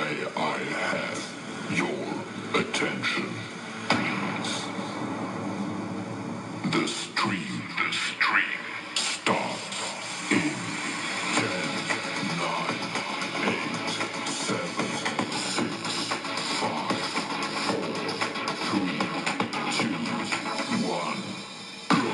May I have your attention, please? The stream starts in 10, 9, 8, 7, 6, 5, 4, 3, 2, 1, go!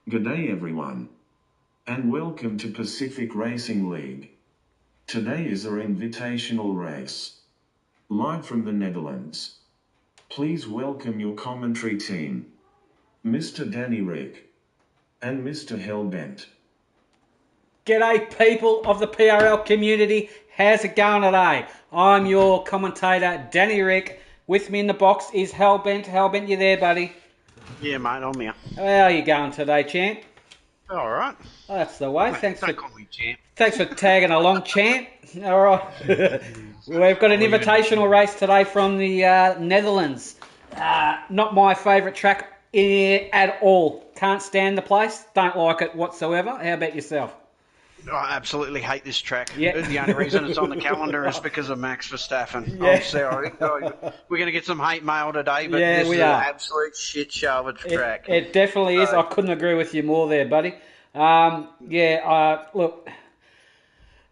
Good day everyone, and welcome to Pacific Racing League. Today is our invitational race, live from the Netherlands. Please welcome your commentary team, Mr. Danny Rick and Mr. Hellbent. G'day people of the PRL community, how's it going today? I'm your commentator Danny Rick. With me in the box is Hellbent. Hellbent, you there buddy? Yeah, mate, I'm here. How are you going today, champ? All right. Oh, that's the way. Mate, don't call me champ. Thanks for tagging along, champ. All right. We've got an invitational race today from the Netherlands. Not my favourite track at all. Can't stand the place. Don't like it whatsoever. How about yourself? I absolutely hate this track. Yeah. The only reason it's on the calendar is because of Max Verstappen. Yeah. I'm sorry. We're going to get some hate mail today, but Yeah, this we is are. an absolute shit show of a track. It definitely is. I couldn't agree with you more there, buddy. Look,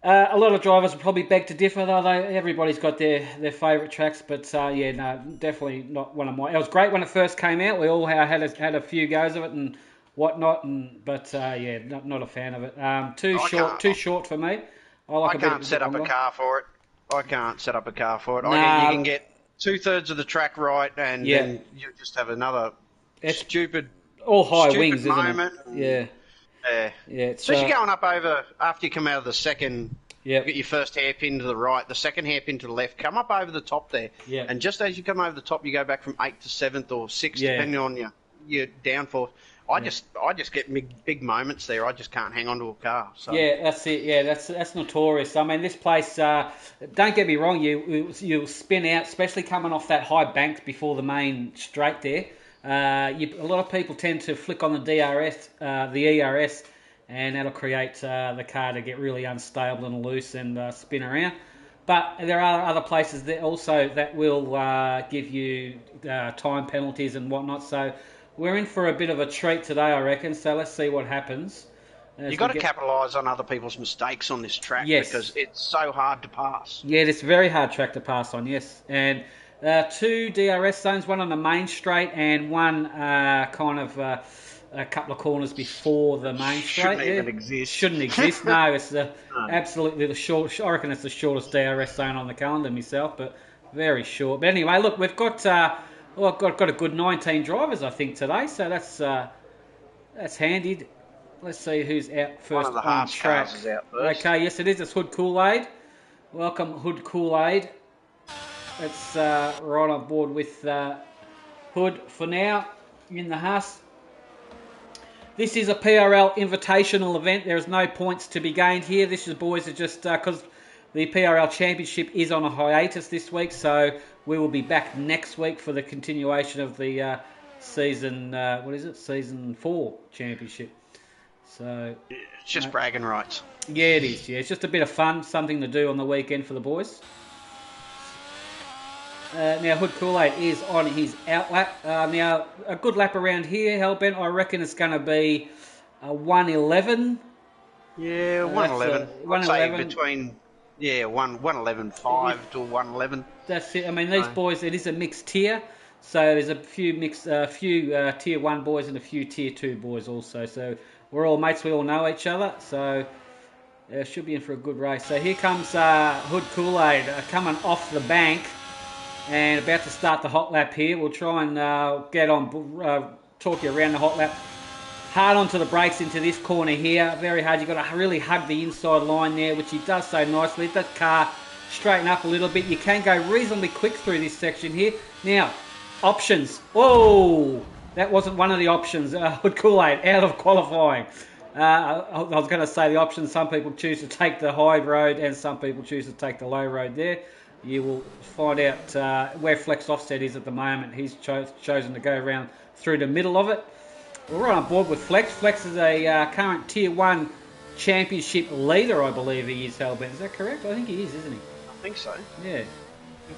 a lot of drivers will probably beg to differ, though. Everybody's got their favourite tracks, but definitely not one of mine. It was great when it first came out. We all had a few goes of it and whatnot, but not a fan of it. Too short for me. I can't set up a car for it. I can't set up a car for it. Nah. You can get 2/3 of the track right, and then you just have another stupid wings, moment. Isn't it? Yeah. Especially going up over after you come out of the second. Yep. You get your first hairpin to the right, the second hairpin to the left. Come up over the top there, and just as you come over the top, you go back from 8th to 7th or 6th, depending on your downforce. I just get big moments there. I just can't hang on to a car. So. Yeah, that's it. Yeah, that's notorious. I mean, this place. Don't get me wrong. You'll spin out, especially coming off that high bank before the main straight there. A lot of people tend to flick on the ERS, and that'll create the car to get really unstable and loose and spin around. But there are other places that also that will give you time penalties and whatnot. So we're in for a bit of a treat today, I reckon. So let's see what happens. You've got to capitalise on other people's mistakes on this track because it's so hard to pass. Yeah, it's a very hard track to pass on, yes. And 2 DRS zones, one on the main straight and one a couple of corners before the main straight. Shouldn't even exist. Shouldn't exist, no. It's absolutely the short. I reckon it's the shortest DRS zone on the calendar myself, but very short. But anyway, look, we've got got a good 19 drivers, I think, today, so that's handy. Let's see who's out first. One of the on track. Cars is out first. Okay, yes, it is. It's Hood Kool-Aid. Welcome, Hood Kool-Aid. Let's right on board with Hood for now in the Haas. This is a PRL invitational event. There is no points to be gained here. This is, boys, are just because the PRL Championship is on a hiatus this week, so we will be back next week for the continuation of the season. Season 4 Championship. So it's just bragging rights. Yeah, it is. Yeah, it's just a bit of fun, something to do on the weekend for the boys. Now, Hood Kool-Aid is on his out lap. Now, a good lap around here, Hellbent. I reckon it's going to be a 1:11. Yeah, 1:11. I'd say between 1:11.5 to 1:11. That's it. I mean, these boys, it is a mixed tier. So there's a few tier 1 boys and a few tier 2 boys also. So we're all mates. We all know each other. So should be in for a good race. So here comes Hood Kool-Aid coming off the bank. And about to start the hot lap here. We'll try and talk you around the hot lap. Hard onto the brakes into this corner here. Very hard. You've got to really hug the inside line there, which he does so nicely. Let that car straighten up a little bit. You can go reasonably quick through this section here. Now, options. Whoa! That wasn't one of the options. Hood Kool-Aid out of qualifying. I was going to say the options. Some people choose to take the high road and some people choose to take the low road there. You will find out where Flex Offset is at the moment. He's chosen to go around through the middle of it. We're right on board with Flex. Flex is a current Tier 1 Championship leader, I believe he is, Hellbent. Is that correct? I think he is, isn't he? I think so. Yeah.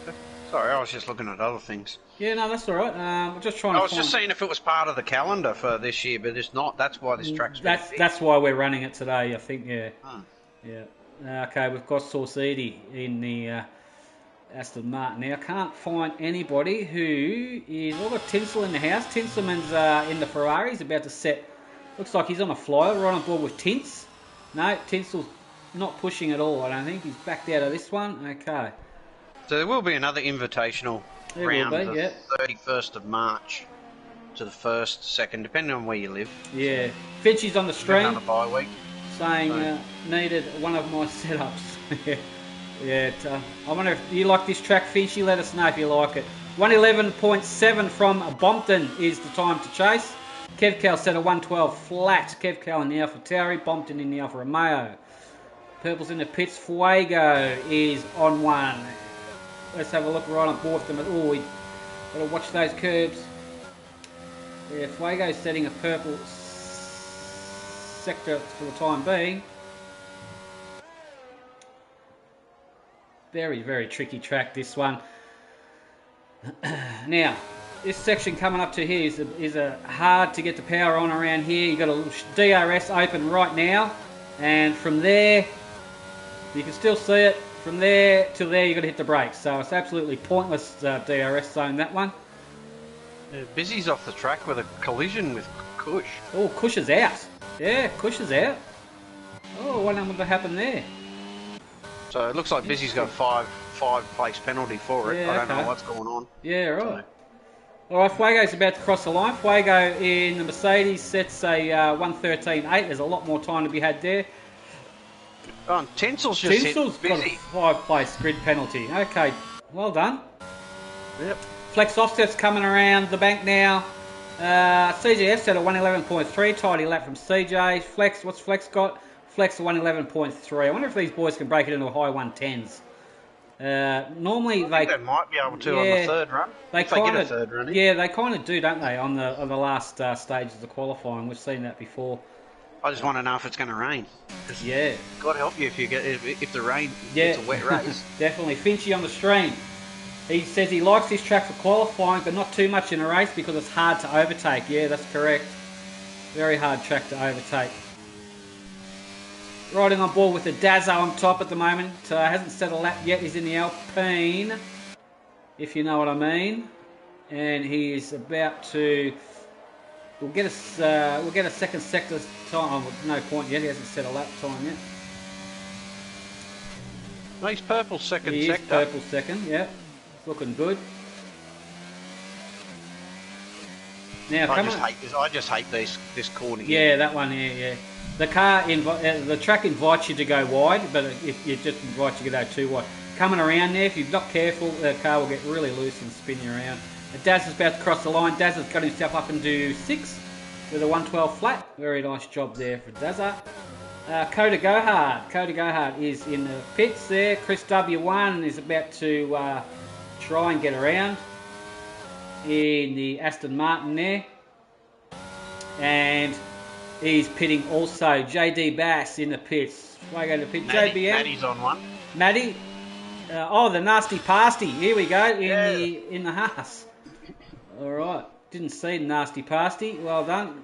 Okay. Sorry, I was just looking at other things. Yeah, no, that's all right. I'm just trying I was just seeing if it was part of the calendar for this year, but it's not. That's why this track's That's why we're running it today, I think, yeah. Huh. Yeah. Okay, we've got Saucedi in the Aston Martin. Now, I can't find anybody who is... We've got Tinsel in the house. Tinselman's in the Ferrari. He's about to set... Looks like he's on a flyer. Right on board with Tins. No, Tinsel's not pushing at all, I don't think. He's backed out of this one. Okay. So there will be another invitational round the 31st of March to the 1st, 2nd, depending on where you live. Yeah. Finchy's on the stream. Another bye week. Saying needed one of my setups. Yeah, I wonder if you like this track, Finchy. Let us know if you like it. 111.7 from Bompton is the time to chase. Kevcal set a 112 flat. Kevcal in the Alfa Tauri, Bompton in the Alfa Romeo. Purple's in the pits. Fuego is on one. Let's have a look right on board them. Oh, we got to watch those curbs. Yeah, Fuego's setting a purple sector for the time being. Very, very tricky track, this one. Now, this section coming up to here is a hard to get the power on around here. You've got a DRS open right now. And from there, you can still see it. From there to there, you've got to hit the brakes. So it's absolutely pointless DRS zone, that one. Yeah, Busy's off the track with a collision with Cush. Oh, Cush is out. Yeah, Cush is out. Oh, what happened there? So it looks like Busy's got a five place penalty for it. Yeah, I don't know what's going on. Yeah, right. All right, Fuego's about to cross the line. Fuego in the Mercedes sets a 1:13.8. There's a lot more time to be had there. Oh, Tinsel's just Tinsel's hit got Busy. a 5-place grid penalty. Okay, well done. Yep. Flex Offset's coming around the bank now. CJF set a 111.3. Tidy lap from CJ. Flex, what's Flex got? Flex a 111.3. I wonder if these boys can break it into a high 110s. Normally I think they might be able to on the third run. They get a third run. Yeah, they kind of do, don't they? On the last stages of qualifying, we've seen that before. I just want to know if it's going to rain. Yeah. God help you if the rain. It's a wet race. Definitely. Finchy on the stream. He says he likes this track for qualifying, but not too much in a race because it's hard to overtake. Yeah, that's correct. Very hard track to overtake. Riding on board with the Dazza on top at the moment. Hasn't set a lap yet. He's in the Alpine, if you know what I mean. And he is about to. We'll get a second sector time. Oh, no point yet. He hasn't set a lap time yet. No, he's purple second He sector. is purple second. Yeah, it's looking good. Now, I just hate this corner here. Yeah, that one. Yeah. The track invites you to go wide, but it just invites you to go too wide. Coming around there, if you're not careful, the car will get really loose and spin you around. Daz is about to cross the line. Daz has got himself up into 6th with a 112 flat. Very nice job there for Dazza. Coda Gohard is in the pits there. Chris W1 is about to try and get around in the Aston Martin there. And he's pitting also. JD Bass in the pits. Why go to pit? JBM. Matty's on one. Matty. The nasty pasty. Here we go in the Haas. All right. Didn't see the nasty pasty. Well done.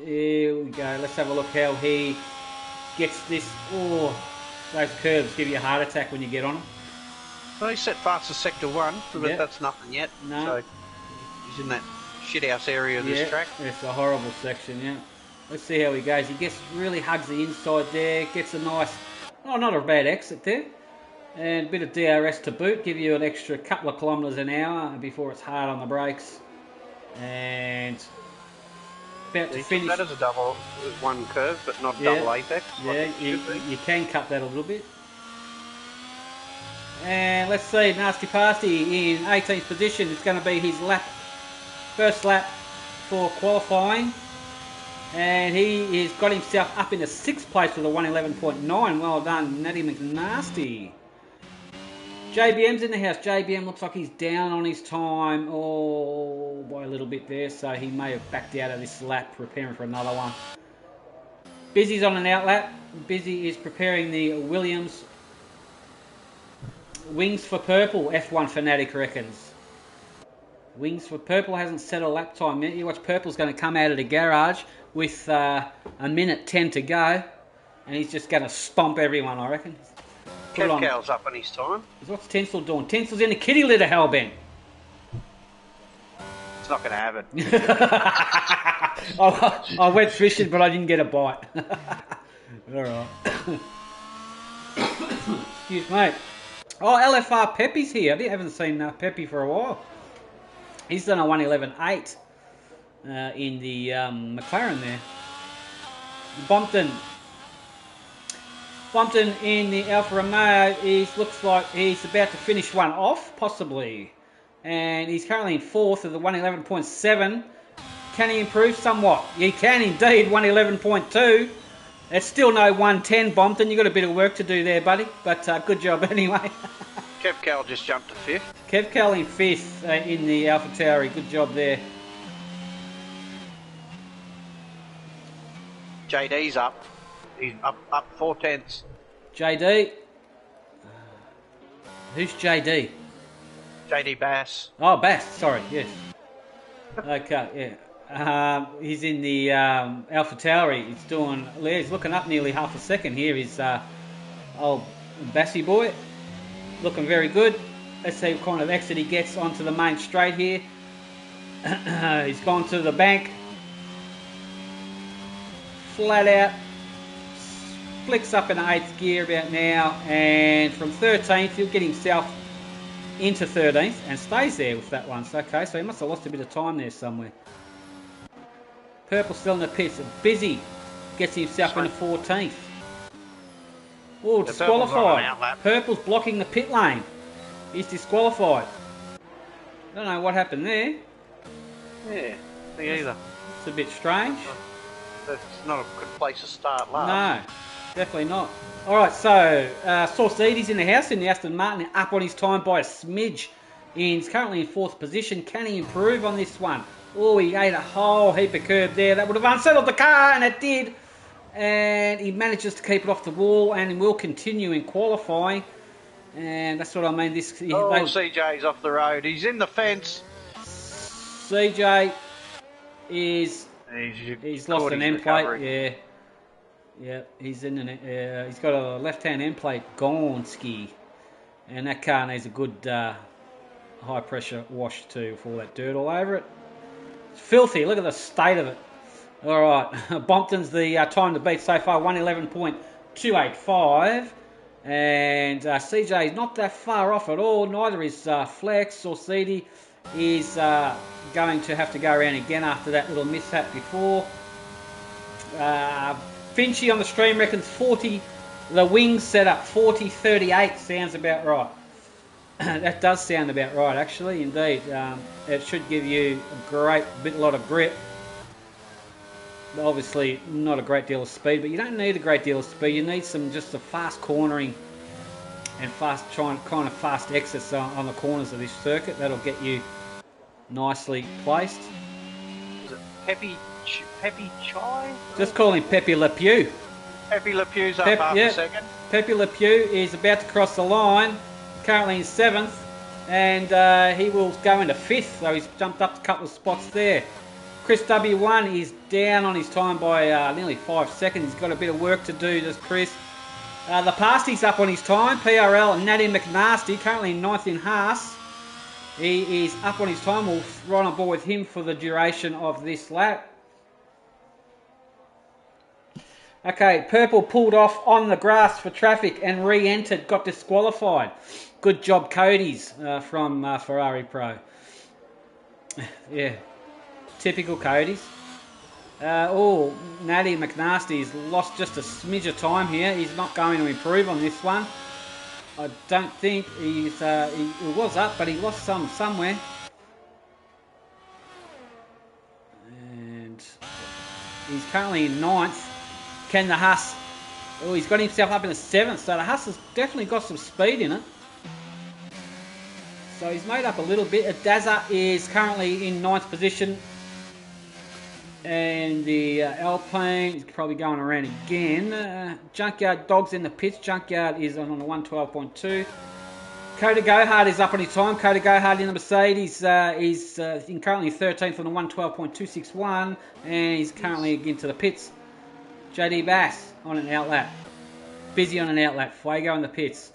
Here we go. Let's have a look how he gets this. Oh, those curves give you a heart attack when you get on them. Well, he set fast to sector 1, but that's nothing yet. No. So he's in that shithouse area of this track. It's a horrible section, yeah. Let's see how he goes. He really hugs the inside there. Gets a nice, not a bad exit there. And a bit of DRS to boot. Give you an extra couple of kilometres an hour before it's hard on the brakes. And about to finish. That is a double one curve, but not double apex. Yeah, you can cut that a little bit. And let's see, Nasty Pasty in 18th position. It's going to be his first lap for qualifying. And he has got himself up into 6th place with a 111.9. Well done, Natty McNasty. JBM's in the house. JBM looks like he's down on his time by a little bit there, so he may have backed out of this lap, preparing for another one. Busy's on an out lap. Busy is preparing the Williams Wings for Purple. F1 fanatic reckons. Wings for Purple hasn't set a lap time yet. You watch, Purple's going to come out of the garage with a minute 10 to go, and he's just going to stomp everyone, I reckon. Kevcal's up on his time. What's Tinsel doing? Tinsel's in the kitty litter, hellbent. It's not going to have it. I went fishing, but I didn't get a bite. All right. Excuse me. Oh, LFR Pepe's here. I haven't seen Pepe for a while. He's done a 111.8 in the McLaren there. Bumpton in the Alfa Romeo, looks like he's about to finish one off, possibly. And he's currently in 4th of the 111.7. Can he improve somewhat? He can indeed, 111.2. It's still no 110, Bumpton. You've got a bit of work to do there, buddy. But good job anyway. Kevcal just jumped to 5th. Kevcal in 5th in the Alpha Tauri. Good job there. JD's up. He's up 4 tenths. JD. Who's JD? JD Bass. Oh, Bass. Sorry. Yes. Okay. Yeah. He's in the Alpha Tauri. He's looking up nearly half a second here. He's old Bassy boy. Looking very good. Let's see what kind of exit he gets onto the main straight here. He's gone to the bank. Flat out. Flicks up in 8th gear about now. And from 13th, he'll get himself into 13th and stays there with that one. So, okay, so he must have lost a bit of time there somewhere. Purple still in the pits. Busy gets himself into 14th. Oh, disqualified. Purple's blocking the pit lane. He's disqualified. Don't know what happened there. Yeah, me either. It's a bit strange. That's not a good place to start last. No, definitely not. Alright, so Saucedy's in the house in the Aston Martin, up on his time by a smidge. He's currently in 4th position. Can he improve on this one? Oh, he ate a whole heap of curb there. That would have unsettled the car, and it did. and he manages to keep it off the wall, and he will continue in qualifying. And that's what I mean. CJ's off the road. He's in the fence. CJ is he's lost an end plate. Yeah, he's in an he's got a left-hand end plate, Gonski, and that car needs a good high pressure wash too for all that dirt all over it. It's filthy. Look at the state of it. All right, Bompton's the time to beat so far, 1:11.285. And CJ is not that far off at all. Neither is Flex or CD. Is going to have to go around again after that little mishap before. Finchy on the stream reckons 40. The wings setup 40.38 sounds about right. That does sound about right, actually. Indeed, it should give you a lot of grip. Obviously, not a great deal of speed, but you don't need a great deal of speed. You need just a fast cornering and kind of fast exits on the corners of this circuit. That'll get you nicely placed. Is it Pepe Chai? Just call him Pepe Le Pew. Pepe Le Pew's up half a second. Pepe Le Pew is about to cross the line, currently in 7th, and he will go into 5th, so he's jumped up a couple of spots there. Chris W1 is down on his time by nearly 5 seconds. He's got a bit of work to do, does Chris. The Pasty's up on his time. PRL and Natty McNasty, currently in 9th in Haas. He is up on his time. We'll ride on board with him for the duration of this lap. Okay, Purple pulled off on the grass for traffic and re-entered, got disqualified. Good job, Cody's from Ferrari Pro. Yeah. Typical Cody's. Natty McNasty's lost just a smidge of time here. He's not going to improve on this one. I don't think he was up, but he lost somewhere. And he's currently in 9th. Can the Haas... Oh, he's got himself up in the 7th, so the Haas has definitely got some speed in it. So he's made up a little bit. Daza is currently in 9th position. And the Alpine is probably going around again. Junkyard Dog's in the pits. Junkyard is on the 112.2. Coda Gohard is up on his time. Coda Gohard in the Mercedes is currently 13th on the 112.261. And he's currently into the pits. JD Bass on an outlap. Busy on an outlap. Fuego in the pits.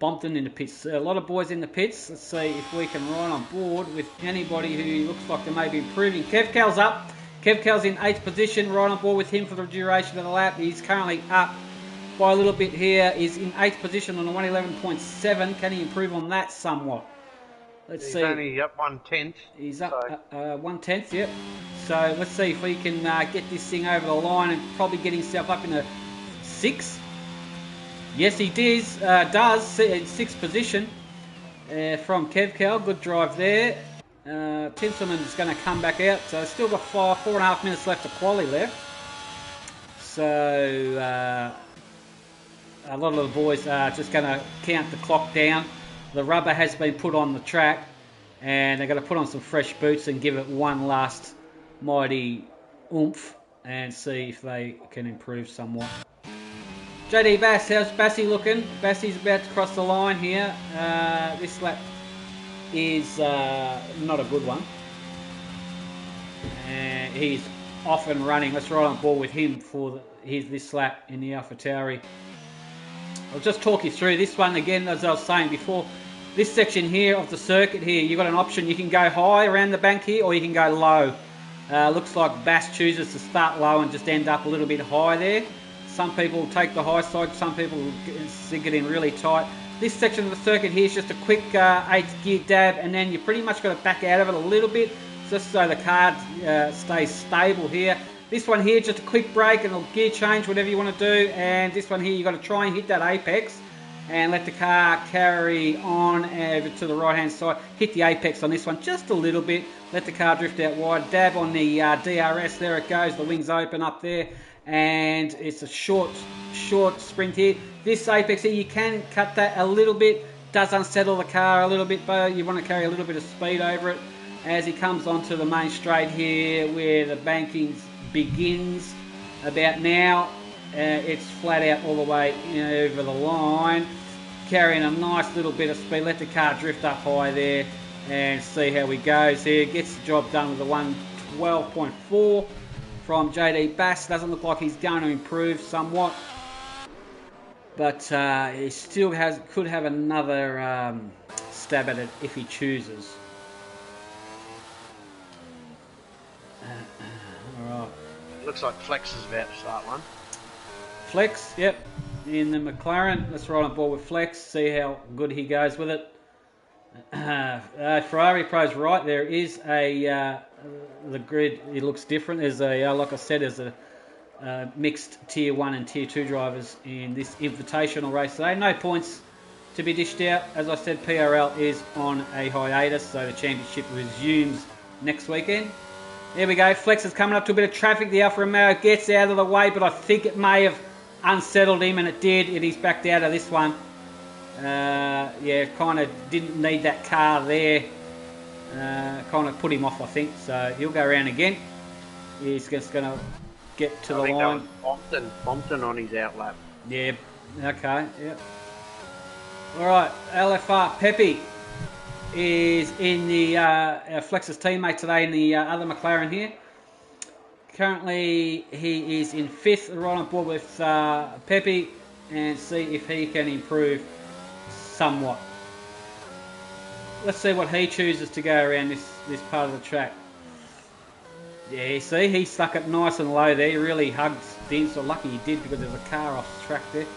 Bompton in the pits. A lot of boys in the pits. Let's see if we can ride on board with anybody who looks like they may be improving. Kev Cal's up. Kev Cal's in 8th position, right on board with him for the duration of the lap. He's currently up by a little bit here. He's in 8th position on the 111.7. Can he improve on that somewhat? Let's see. He's only up 1/10. He's up 1/10, yep. So let's see if we can get this thing over the line and probably get himself up in a 6th. Yes, he does. In 6th position from Kev Cal. Good drive there. Tinselman's going to come back out, so still got 4.5 minutes left of quali left. So a lot of the boys are just going to count the clock down. The rubber has been put on the track, and they're going to put on some fresh boots and give it one last mighty oomph and see if they can improve somewhat. JD Bass, how's Bassy looking? Bassy's about to cross the line here. This lap is not a good one. And he's off and running. Let's ride on board with him for this lap in the AlphaTauri. I'll just talk you through this one again, as I was saying before. This section here of the circuit here, you've got an option. You can go high around the bank here, or you can go low. Looks like Bass chooses to start low and just end up a little bit high there. Some people take the high side, some people sink it in really tight. This section of the circuit here is just a quick 8th gear dab, and then you pretty much got to back out of it a little bit, just so the car stays stable here. This one here, just a quick brake and a gear change, whatever you want to do. And this one here, you got to try and hit that apex and let the car carry on over to the right hand side. Hit the apex on this one just a little bit, let the car drift out wide. Dab on the DRS, there it goes, the wings open up there. And it's a short sprint here. This apex here, you can cut that a little bit. Does unsettle the car a little bit, but you want to carry a little bit of speed over it as he comes onto the main straight here where the banking begins about now. It's flat out all the way over the line, carrying a nice little bit of speed. Let the car drift up high there and see how he goes here. Gets the job done with a 112.4 from JD Bass. Doesn't look like he's going to improve somewhat, but he still could have another stab at it if he chooses. Alright. Looks like Flex is about to start one. Flex, yep, in the McLaren. Let's ride on board with Flex, see how good he goes with it. Ferrari Pro's right. There is the grid. It looks different. There's like I said, there's a mixed Tier 1 and Tier 2 drivers in this invitational race today. No points to be dished out. As I said, PRL is on a hiatus, so the championship resumes next weekend. There we go. Flex is coming up to a bit of traffic. The Alfa Romeo gets out of the way, but I think it may have unsettled him, and it did. And he's backed out of this one. Yeah, kind of didn't need that car there. Kind of put him off, I think. So he'll go around again. He's just going to get to the line. Bompton on his outlap. Yeah. Okay. Yep. All right. LFR Pepe is in the Flex's teammate today in the other McLaren here. Currently, he is in 5th, right on board with Pepe, and see if he can improve somewhat. Let's see what he chooses to go around this part of the track. Yeah, see, he stuck it nice and low there. He really hugged Dinsel. Lucky he did, because there's a car off the track there.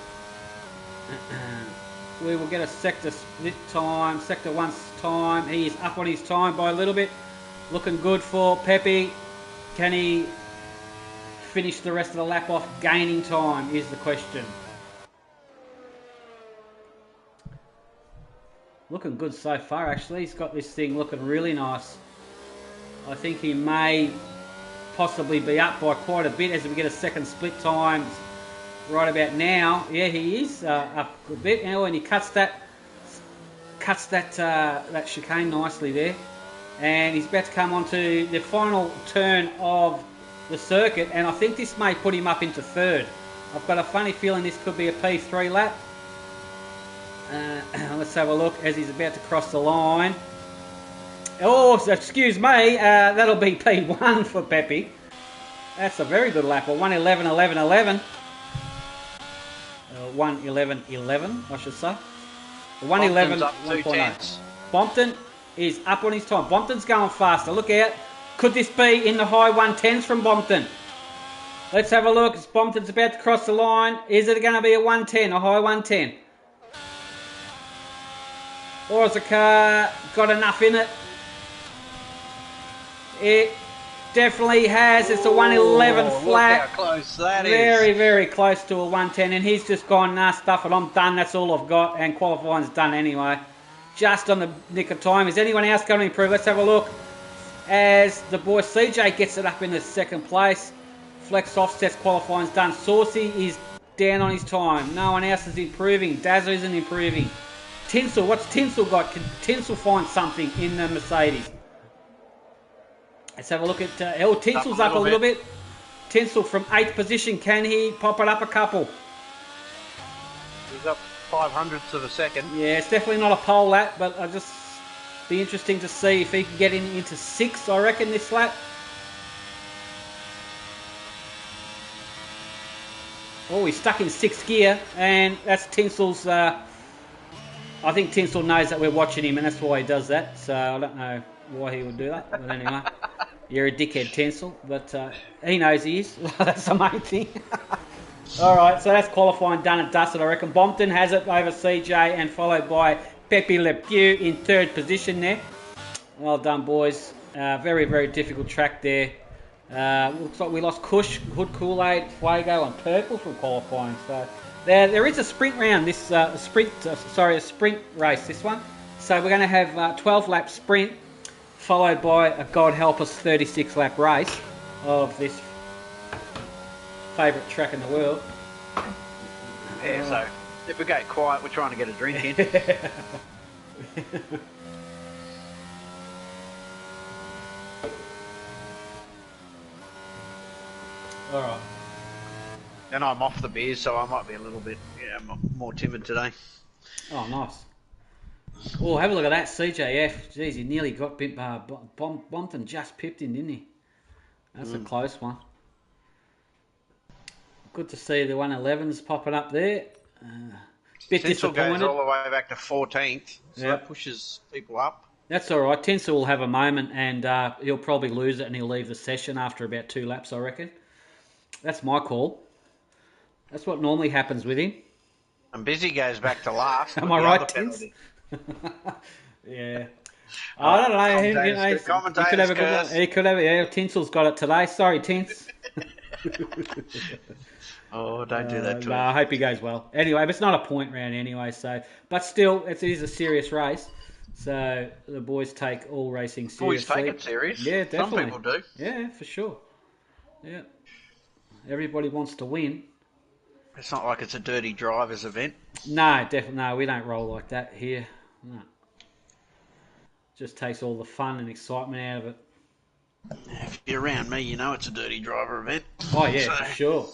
We will get a sector split time, sector 1's time. He is up on his time by a little bit. Looking good for Pepe. Can he finish the rest of the lap off gaining time is the question. Looking good so far, actually. He's got this thing looking really nice. I think he may possibly be up by quite a bit as we get a second split time right about now. Yeah, he is up a bit now, and he cuts that chicane nicely there. And he's about to come onto the final turn of the circuit, and I think this may put him up into 3rd. I've got a funny feeling this could be a P3 lap. Let's have a look as he's about to cross the line. Oh, excuse me, that'll be P1 for Pepe. That's a very good lap, a 1:11.11.11. 1:11.11, I should say. 1:11.1.8. Bompton is up on his time. Bompton's going faster. Look out. Could this be in the high 110s from Bompton? Let's have a look. Bompton's about to cross the line. Is it going to be a 110, a high 110? Or has the car got enough in it? It definitely has. It's a 1:11 flat. Look how close that is. Very, very close to a 110. And he's just gone, nah, stuff it. I'm done. That's all I've got. And qualifying's done anyway. Just on the nick of time. Is anyone else going to improve? Let's have a look. As the boy CJ gets it up in the 2nd place. Flex offsets, qualifying's done. Saucy is down on his time. No one else is improving. Dazza isn't improving. Tinsel, what's Tinsel got? Can Tinsel find something in the Mercedes? Let's have a look at... Tinsel's up a little bit. Tinsel from 8th position. Can he pop it up a couple? He's up 0.05 of a second. Yeah, it's definitely not a pole lap, but I'll just be interesting to see if he can get into 6th, I reckon, this lap. Oh, he's stuck in 6th gear, and that's Tinsel's... I think Tinsel knows that we're watching him, and that's why he does that. So I don't know why he would do that. But anyway, you're a dickhead, Tinsel. But he knows he is. That's the main thing. All right, so that's qualifying done and dusted, I reckon. Bompton has it over CJ, and followed by Pepe Le Pew in 3rd position there. Well done, boys. Very, very difficult track there. Looks like we lost Kush, Hood Kool-Aid, Fuego, and Purple from qualifying. So there is a sprint round. This a sprint race. This one. So we're going to have 12 lap sprint, followed by a God help us 36 lap race of this favourite track in the world. Yeah. So if we go quiet, we're trying to get a drink in. All right. And I'm off the beers, so I might be a little bit more timid today. Oh, nice. Oh, have a look at that CJF. Jeez, he nearly got bit. Bompton just pipped him, didn't he? That's a close one. Good to see the 111s popping up there. Bit Tinsel disappointed. goes all the way back to 14th, so it pushes people up. That's all right. Tinsel will have a moment, and he'll probably lose it, and he'll leave the session after about 2 laps, I reckon. That's my call. That's what normally happens with him. And Busy goes back to last. Am I right, Tins? Yeah. I don't know. He could have a good one. He could have. Yeah, Tinsel's got it today. Sorry, Tins. Oh, don't do that to him. I hope he goes well. Anyway, but it's not a point round anyway. So, but still, it is a serious race. So the boys take all racing seriously. Boys take it serious. Yeah, definitely. Some people do. Yeah, for sure. Yeah. Everybody wants to win. It's not like it's a dirty drivers event. No, definitely. No, we don't roll like that here. No. Just takes all the fun and excitement out of it. If you're around me, you know it's a dirty driver event. Oh, yeah, for sure.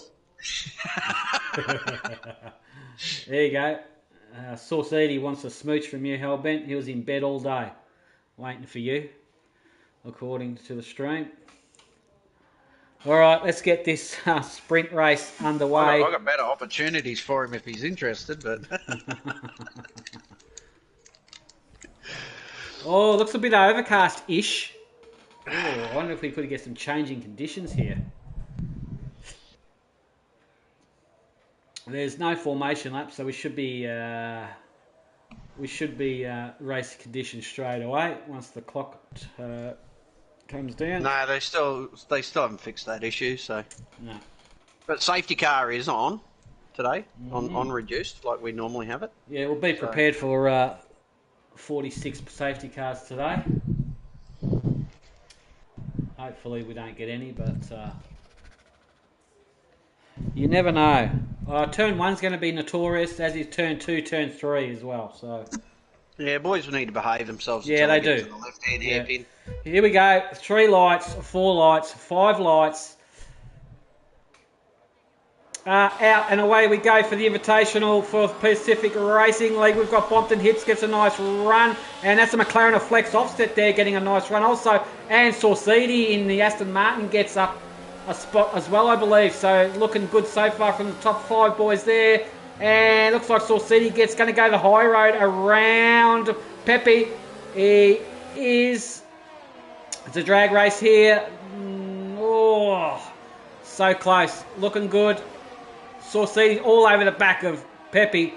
There you go. Sauce Edie wants a smooch from you, Hellbent. He was in bed all day, waiting for you, according to the stream. All right, let's get this sprint race underway. I've got better opportunities for him if he's interested, but... Oh, looks a bit overcast-ish. Oh, I wonder if we could get some changing conditions here. There's no formation lap, so we should be race conditions straight away once the clock comes down. No, they still haven't fixed that issue. So, no. But safety car is on today on reduced like we normally have it. Yeah, we'll be prepared for 46 safety cars today. Hopefully we don't get any, but you never know. Turn 1's going to be notorious, as is turn 2, turn 3 as well. So yeah, boys will need to behave themselves. Yeah, they get do. To the left-hand hairpin. Here we go. 3 lights, 4 lights, 5 lights. Out and away we go for the Invitational for Pacific Racing League. We've got Bompton Hips gets a nice run, and that's a McLaren of Flex Offset there getting a nice run also. And Saucedi in the Aston Martin gets up a spot as well, I believe. So looking good so far from the top 5 boys there. And looks like Saucedi going to go the high road around Pepe. It's a drag race here. Oh, so close. Looking good. Saucedi all over the back of Pepe,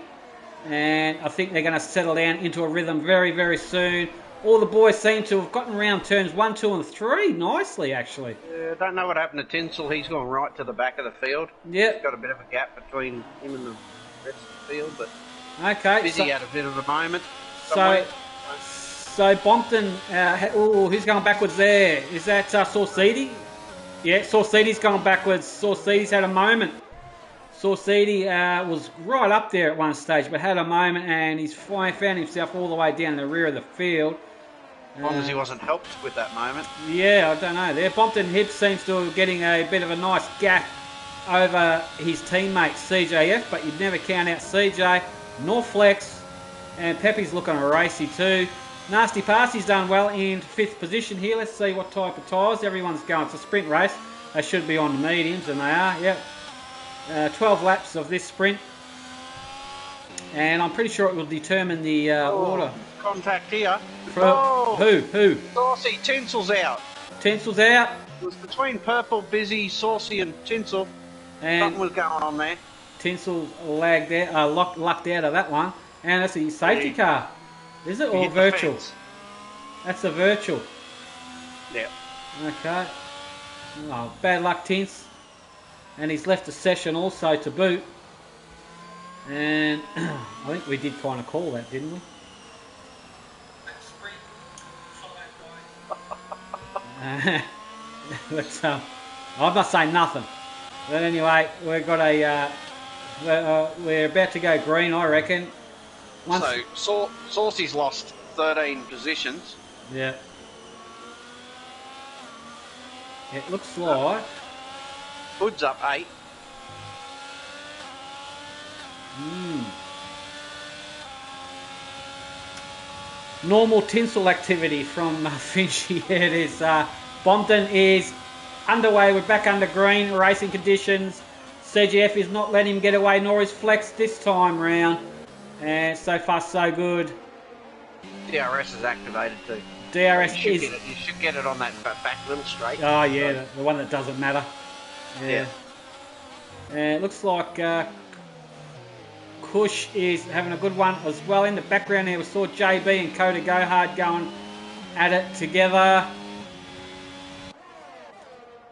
and I think they're going to settle down into a rhythm very, very soon. All the boys seem to have gotten around turns 1, 2 and 3 nicely, actually. Yeah, I don't know what happened to Tinsel. He's gone right to the back of the field. Yep. He's got a bit of a gap between him and the rest of the field, but okay, Busy had a bit of a moment. So Bompton, who's going backwards there? Is that Saucedi? Yeah, Saucedi's going backwards. Saucedi's had a moment. Saucedi was right up there at one stage, but had a moment, and he's found himself all the way down the rear of the field. As long as he wasn't helped with that moment. Yeah, I don't know. There, Bompton Hips seems to be getting a bit of a nice gap over his teammate CJF, but you'd never count out CJ nor Flex, and Pepe's looking racy too. Nasty Parsy's done well in 5th position here. Let's see what type of tyres everyone's going. It's a sprint race. They should be on the mediums, and they are. Yep. 12 laps of this sprint, and I'm pretty sure it will determine the order. Contact here. Who? Saucy, Tinsel's out. Tinsel's out. It was between Purple, Busy, Saucy and Tinsel. And something was going on there. Tinsel lagged out, lucked out of that one, and that's a safety car. Is it or virtual? That's a virtual. Yep. Okay. Oh, bad luck, Tins. And he's left the session also to boot. And I think we did kind of call that, didn't we? But, I'm not saying nothing. But anyway, we've got we're about to go green, I reckon. So Saucy's lost 13 positions. Yeah. It looks like Hood's up 8. Normal tinsel activity from Finchy. Here it is. Bompton is underway. We're back under green racing conditions. CGF is not letting him get away, nor is Flex this time round. And so far, so good. DRS is activated too. DRS you is. You should get it on that back little straight. Oh yeah, the one that doesn't matter. Yeah. And it looks like Kush is having a good one as well. In the background there, we saw JB and Coda Gohard going at it together.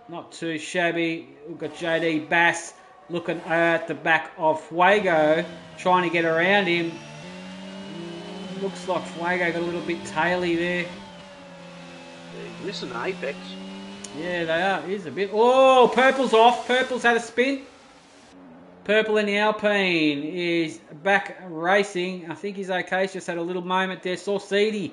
Not too shabby. We've got JD Bass looking at the back of Fuego, trying to get around him. Looks like Fuego got a little bit taily there. He's missing the apex. Yeah, they are. He's a bit. Oh, Purple's off. Purple's had a spin. Purple in the Alpine is back racing. I think he's okay. He's just had a little moment there. Saucidi,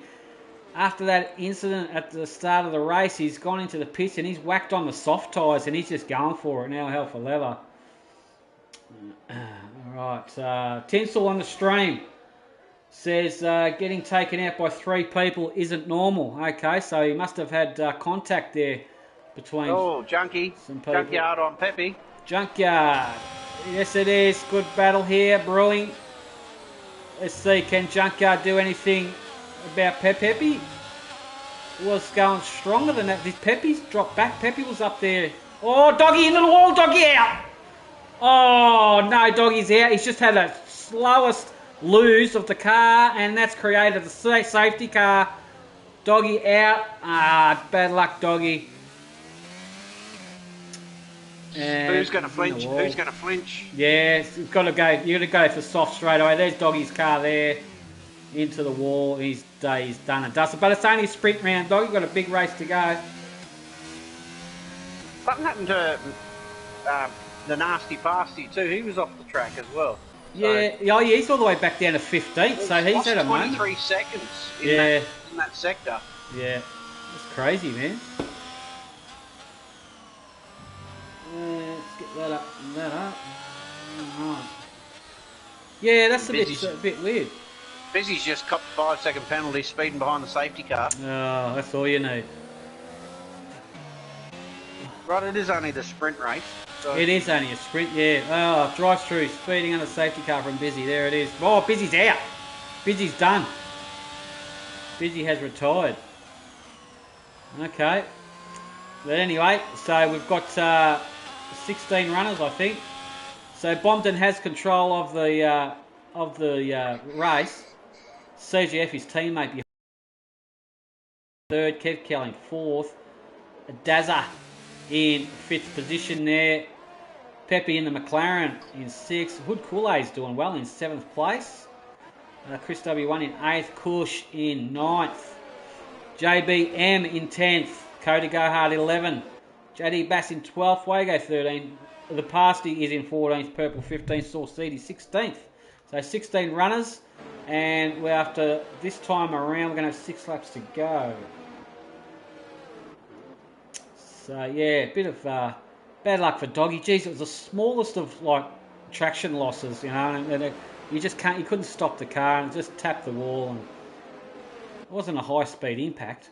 after that incident at the start of the race, he's gone into the pits and he's whacked on the soft tyres and he's just going for it now, hell for leather. Alright, Tinsel on the stream says getting taken out by 3 people isn't normal. Okay, so he must have had contact there between Junkie. some people. Junkyard on Peppy. Junkyard. Yes, it is. Good battle here brewing. Let's see, can Junkyard do anything about Peppy? Was going stronger than that. Did Peppy's drop back? Peppy was up there. Oh, Doggy into the wall. Doggy out. Oh, no, Doggy's out. He's just had the slowest lose of the car, and that's created the safety car. Doggy out. Bad luck, Doggy. And who's going to flinch? Who's going to flinch? Yeah, you've got to go. You got to go for soft straight away. There's Doggy's car there, into the wall. He's done and dusted. But it's only a sprint round, Doggy. Got a big race to go. Something happened to the Nasty Pasty too. He was off the track as well. Yeah, he's all the way back down to 15th, so he's had a moment. 23 seconds in that sector. Yeah, that's crazy, man. Let's get that up and that up. Right. Yeah, that's a bit weird. Busy's just copped a 5-second penalty speeding behind the safety car. Oh, that's all you need. Right, it is only the sprint race. So. It is only a sprint, yeah. Oh, drive through, speeding on the safety car from Busy. There it is. Oh, Busy's out. Busy's done. Busy has retired. Okay. But anyway, so we've got 16 runners, I think. So Bompton has control of the race. CGF, his teammate, behind third. Kev Kelly fourth. Dazza in 5th position there. Pepe in the McLaren in 6th. Hood Kool-Aid's doing well in 7th place. Chris W1 in 8th. Kush in 9th. JBM in 10th. Cody Gohard 11. JD Bass in 12th. Wago 13. The Pasty is in 14th. Purple 15th. Saucidi 16th. So 16 runners. And we're after this time around, we're going to have 6 laps to go. So yeah, a bit of bad luck for Doggy. Geez, it was the smallest of like traction losses, you know, and you just can't, you couldn't stop the car and it just tapped the wall, and it wasn't a high speed impact.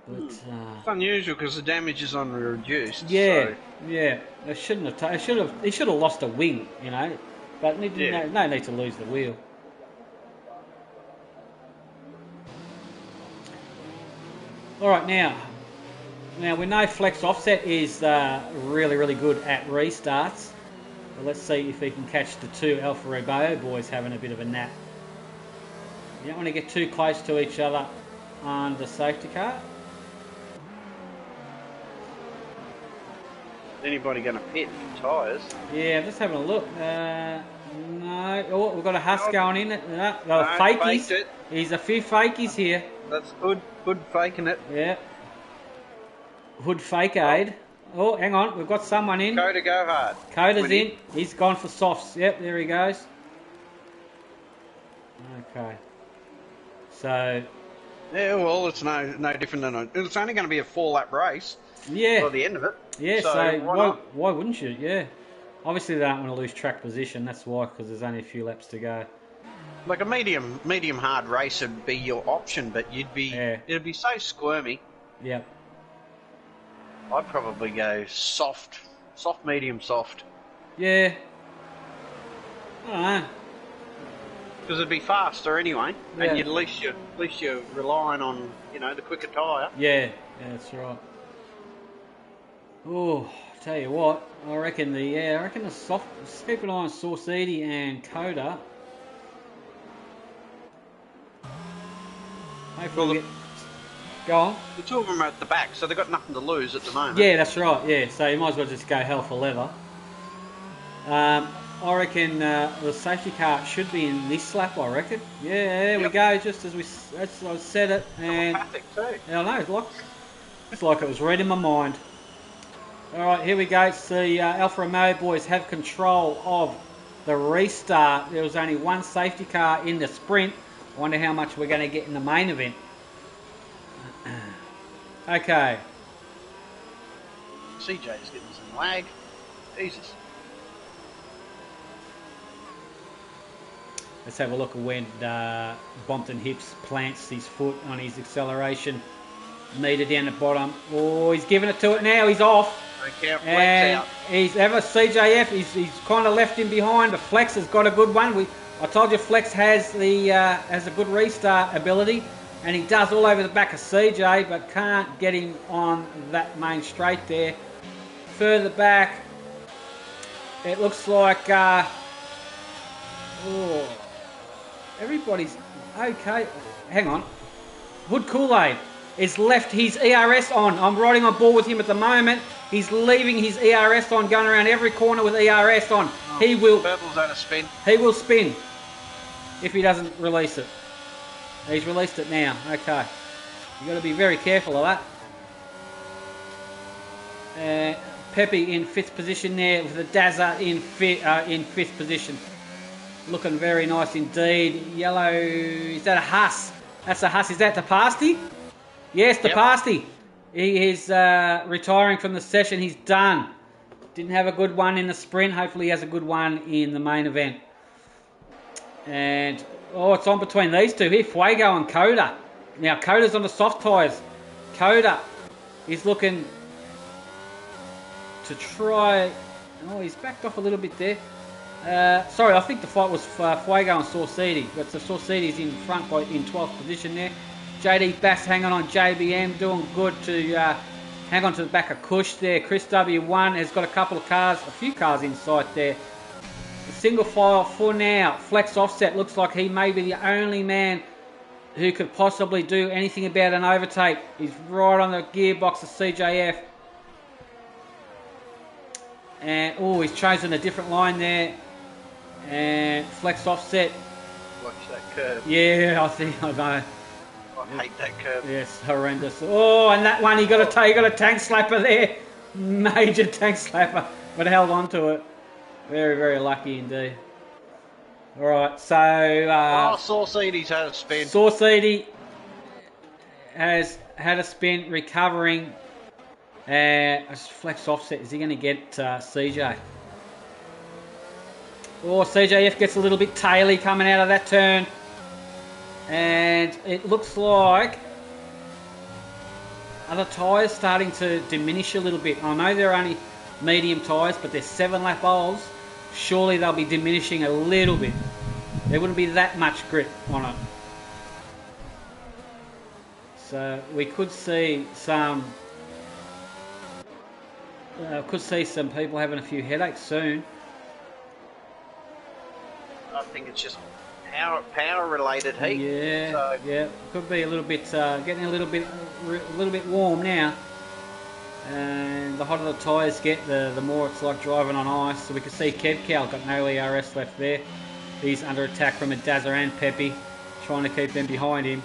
But it's unusual because the damage is on reduced. Yeah, so. Yeah. They shouldn't have. He should have lost a wing, you know, but no need to lose the wheel. All right, now we know Flex Offset is really, really good at restarts. But let's see if he can catch the 2 Alfa Romeo boys having a bit of a nap. You don't want to get too close to each other on the safety car. Is anybody going to pit for tyres? Yeah, I'm just having a look. No. Oh, we've got a Huss going in. No, fakies. There's a few fakies here. That's good. Good faking it. Yeah. Hood fake aid. Oh, hang on. We've got someone in. Coda Gohard. Coda's in. He's gone for softs. Yep, there he goes. Okay. So. Yeah, well, it's no different than it's only going to be a 4-lap race. Yeah. By the end of it. Yeah. So why wouldn't you? Yeah. Obviously, they don't want to lose track position. That's why, because there's only a few laps to go. Like a medium hard race would be your option, but it'd be so squirmy. Yep. I'd probably go soft, medium, soft. Yeah. I don't know. Because it'd be faster anyway, Yeah. and at least you're relying on the quicker tyre. Yeah, that's right. Oh, tell you what, I reckon the soft. Just keep an eye on Saucedy and Coda. Hopefully, go on. The two of them are at the back, so they've got nothing to lose at the moment. Yeah, that's right. Yeah, so you might as well just go hell for leather. I reckon the safety car should be in this lap. I reckon. Yeah, there we go. Just as I said it, and too. I know it's like it was read in my mind. All right, here we go. It's the Alfa Romeo boys have control of the restart. There was only one safety car in the sprint. I wonder how much we're going to get in the main event. Okay. CJ's getting some lag. Jesus. Let's have a look at when Bompton Hips plants his foot on his acceleration meter down the bottom. Oh, he's giving it to it now. He's off. Okay, Flex And out. he's ever CJF. He's kind of left him behind. The Flex has got a good one. I told you Flex has a good restart ability, and he does all over the back of CJ, but can't get him on that main straight there. Further back, it looks like everybody's okay. Hang on. Hood Kool-Aid has left his ERS on. I'm riding on board with him at the moment. He's leaving his ERS on, going around every corner with ERS on. Purple's on a spin. He will spin if he doesn't release it. He's released it now. Okay. You've got to be very careful of that. Pepe in 5th position there with the Dazza in 5th position. Looking very nice indeed. Yellow, is that a Huss? That's a Huss. Is that the Pasty? Yes, the Pasty. He is retiring from the session. He's done. Didn't have a good one in the sprint. Hopefully he has a good one in the main event. And, it's on between these two here, Fuego and Coda. Now, Coda's on the soft tyres. Coda is looking to try... Oh, he's backed off a little bit there. Sorry, I think the fight was Fuego and Saucedy, but the Saucedy's in front in 12th position there. JD Bass hanging on JBM, doing good to hang on to the back of Cush there. Chris W1 has got a few cars in sight there. The single file for now. Flex Offset looks like he may be the only man who could possibly do anything about an overtake. He's right on the gearbox of CJF. And, he's chosen a different line there. And Flex Offset. Watch that curve. Yeah, I know. I hate that curve. Yes, horrendous. Oh, and that one, he got a tank slapper there. Major tank slapper, but held on to it. Very, very lucky indeed. All right, so... Saucedy's had a spin. Saucedy has had a spin, recovering. Flex Offset, is he going to get CJ? CJF gets a little bit taily coming out of that turn. And it looks like other tyres starting to diminish a little bit. I know they're only medium tyres, but they're 7-lap olds. Surely they'll be diminishing a little bit. There wouldn't be that much grip on it. So we could see some people having a few headaches soon. I think it's just power related heat. Yeah, so. Yeah. Could be a little bit getting a little bit warm now. And the hotter the tyres get, the more it's like driving on ice. So we can see Kevcal got no ERS left there. He's under attack from a Dazza and Pepe, trying to keep them behind him.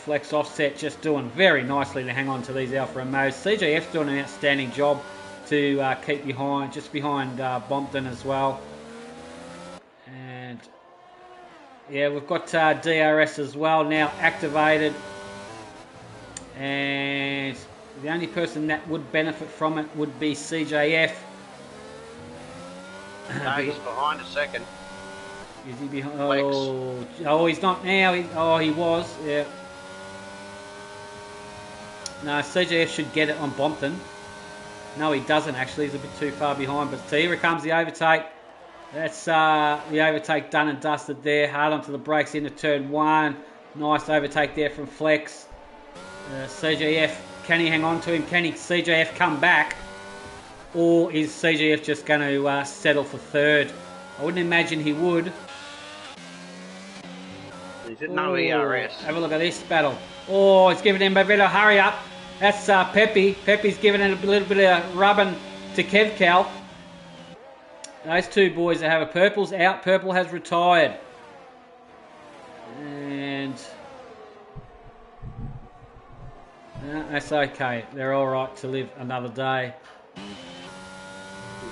Flex Offset just doing very nicely to hang on to these Alfa Romeos. CJF's doing an outstanding job to keep behind Bompton as well. And yeah, we've got DRS as well now activated. And The only person that would benefit from it would be CJF. No, he's behind a second. Is he behind? Flex. Oh, he's not now. He was. Yeah. No, CJF should get it on Bompton. No, he doesn't actually. He's a bit too far behind. But here comes the overtake. That's the overtake done and dusted there. Hard onto the brakes into turn 1. Nice overtake there from Flex. CJF, can he hang on to him? Can CJF come back? Or is CJF just going to settle for third? I wouldn't imagine he would. He's at no ERS. Have a look at this battle. Oh, he's giving him a bit of hurry up. That's Pepe. Pepe's giving it a little bit of rubbing to Kevcal. Those two boys that have a Purple's out. Purple has retired. And that's okay. They're all right to live another day.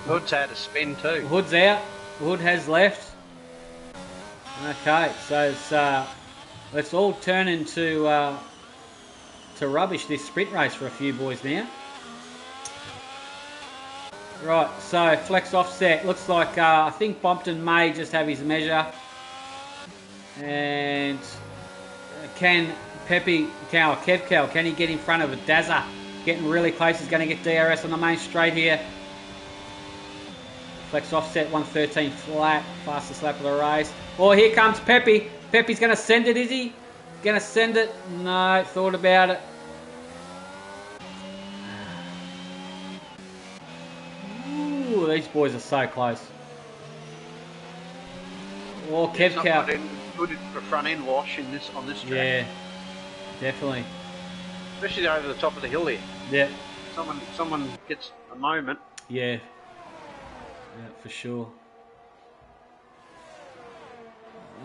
Hood's had a spin too. Hood's out. Hood has left. Okay, so let's all turn into rubbish this sprint race for a few boys now. Right, so flex offset. Looks like I think Bompton may just have his measure. And can Kevcal, can he get in front of a Dazza? Getting really close. He's going to get DRS on the main straight here. Flex offset 113 flat, fastest lap of the race. Oh, here comes Pepe. Pepe's going to send it, is he? Going to send it? No, thought about it. Ooh, these boys are so close. Oh, Kevcal. Good for front end wash on this track. Yeah, definitely. Especially over the top of the hill here. Yeah. Someone gets a moment. Yeah. Yeah, for sure.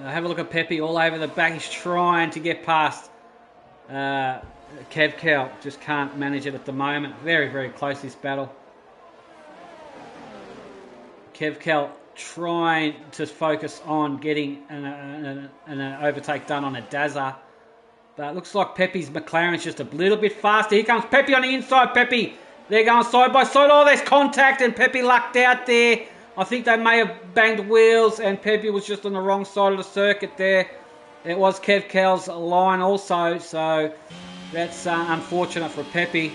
Have a look at Pepe all over the back. He's trying to get past Kevcal. Just can't manage it at the moment. Very, very close this battle. Kevcal trying to focus on getting an overtake done on a Dazza. But it looks like Pepe's McLaren's just a little bit faster. Here comes Pepe on the inside. Pepe. They're going side by side. Oh, there's contact and Pepe lucked out there. I think they may have banged wheels and Pepe was just on the wrong side of the circuit there. It was Kevcal's line also, so that's unfortunate for Pepe.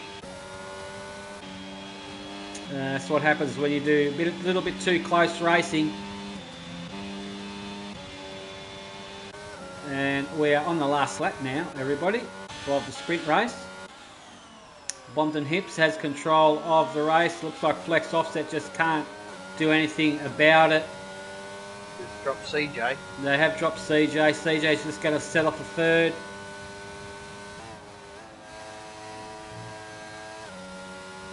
That's what happens when you do a little bit too close racing. And we are on the last lap now, everybody, of the sprint race. Bompton Hips has control of the race. Looks like Flex Offset just can't do anything about it. Just dropped CJ. They have dropped CJ. CJ's just going to settle for third.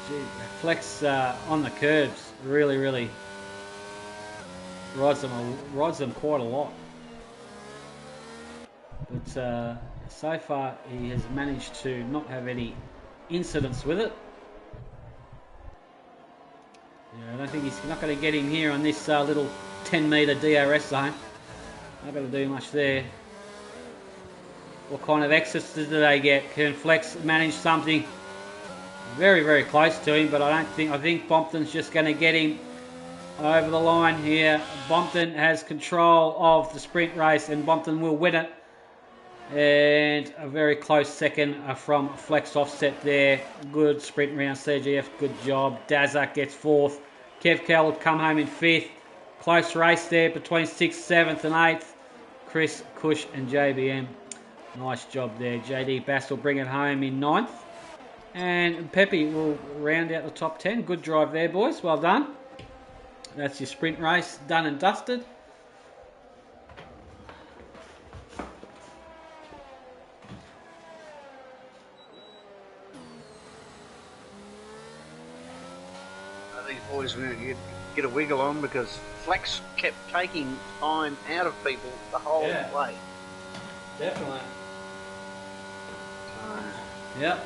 Gee, Flex on the curbs really, really rides them quite a lot. But so far he has managed to not have any incidents with it. Yeah, I don't think he's not going to get him here on this little 10-metre DRS zone. Not going to do much there. What kind of exits do they get? Can Flex manage something? Very, very close to him, but I think Bompton's just going to get him over the line here. Bompton has control of the sprint race and Bompton will win it. And a very close second from Flex Offset there. Good sprint round, CGF, good job. Dazak gets fourth. Kevcal will come home in fifth. Close race there between 6th, 7th and 8th. Chris, Cush and JBM. Nice job there. JD Bass will bring it home in 9th. And Pepe will round out the top 10. Good drive there, boys. Well done. That's your sprint race done and dusted. These boys are going to get a wiggle on because Flex kept taking time out of people the whole way. Definitely. Yep.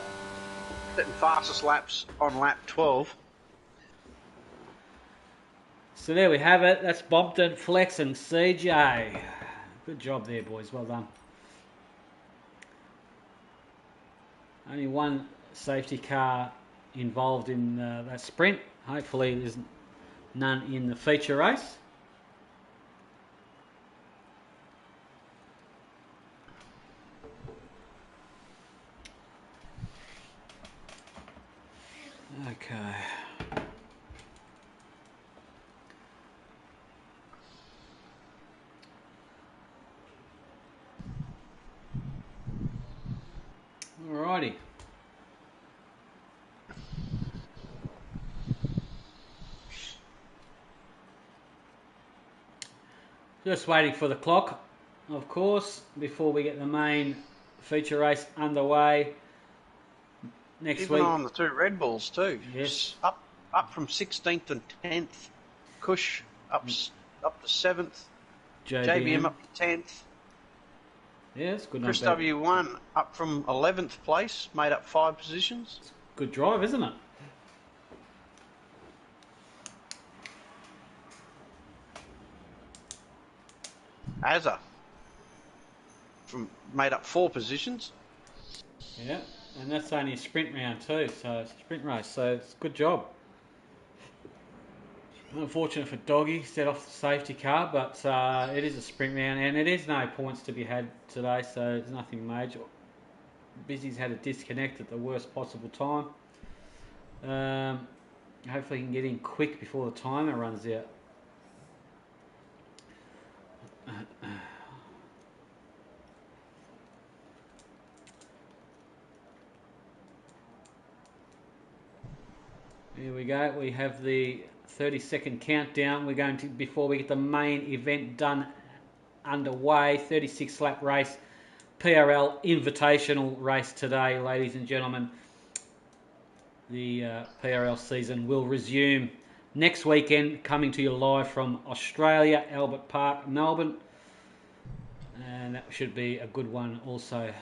Setting fastest laps on lap 12. So there we have it. That's Bompton, Flex and CJ. Good job there, boys. Well done. Only one safety car involved in that sprint. Hopefully there's none in the feature race. Okay. Alrighty. Just waiting for the clock, of course, before we get the main feature race underway next Even week. on the two Red Bulls too. Yes. Up from 16th and 10th. Cush up to 7th. JBM up to 10th. Yeah, it's good. Chris W1 up from 11th place, made up 5 positions. Good drive, isn't it? Azza made up 4 positions. Yeah, and that's only a sprint round too, so it's a sprint race, so it's a good job. Unfortunate for Doggy, set off the safety car, but it is a sprint round and it is no points to be had today, so there's nothing major. Busy's had a disconnect at the worst possible time. Hopefully he can get in quick before the timer runs out. Here we go. We have the 30-second countdown. We're going to, before we get the main event done underway, 36 lap race, PRL Invitational race today, ladies and gentlemen. The PRL season will resume next weekend, coming to you live from Australia, Albert Park, Melbourne. And that should be a good one also.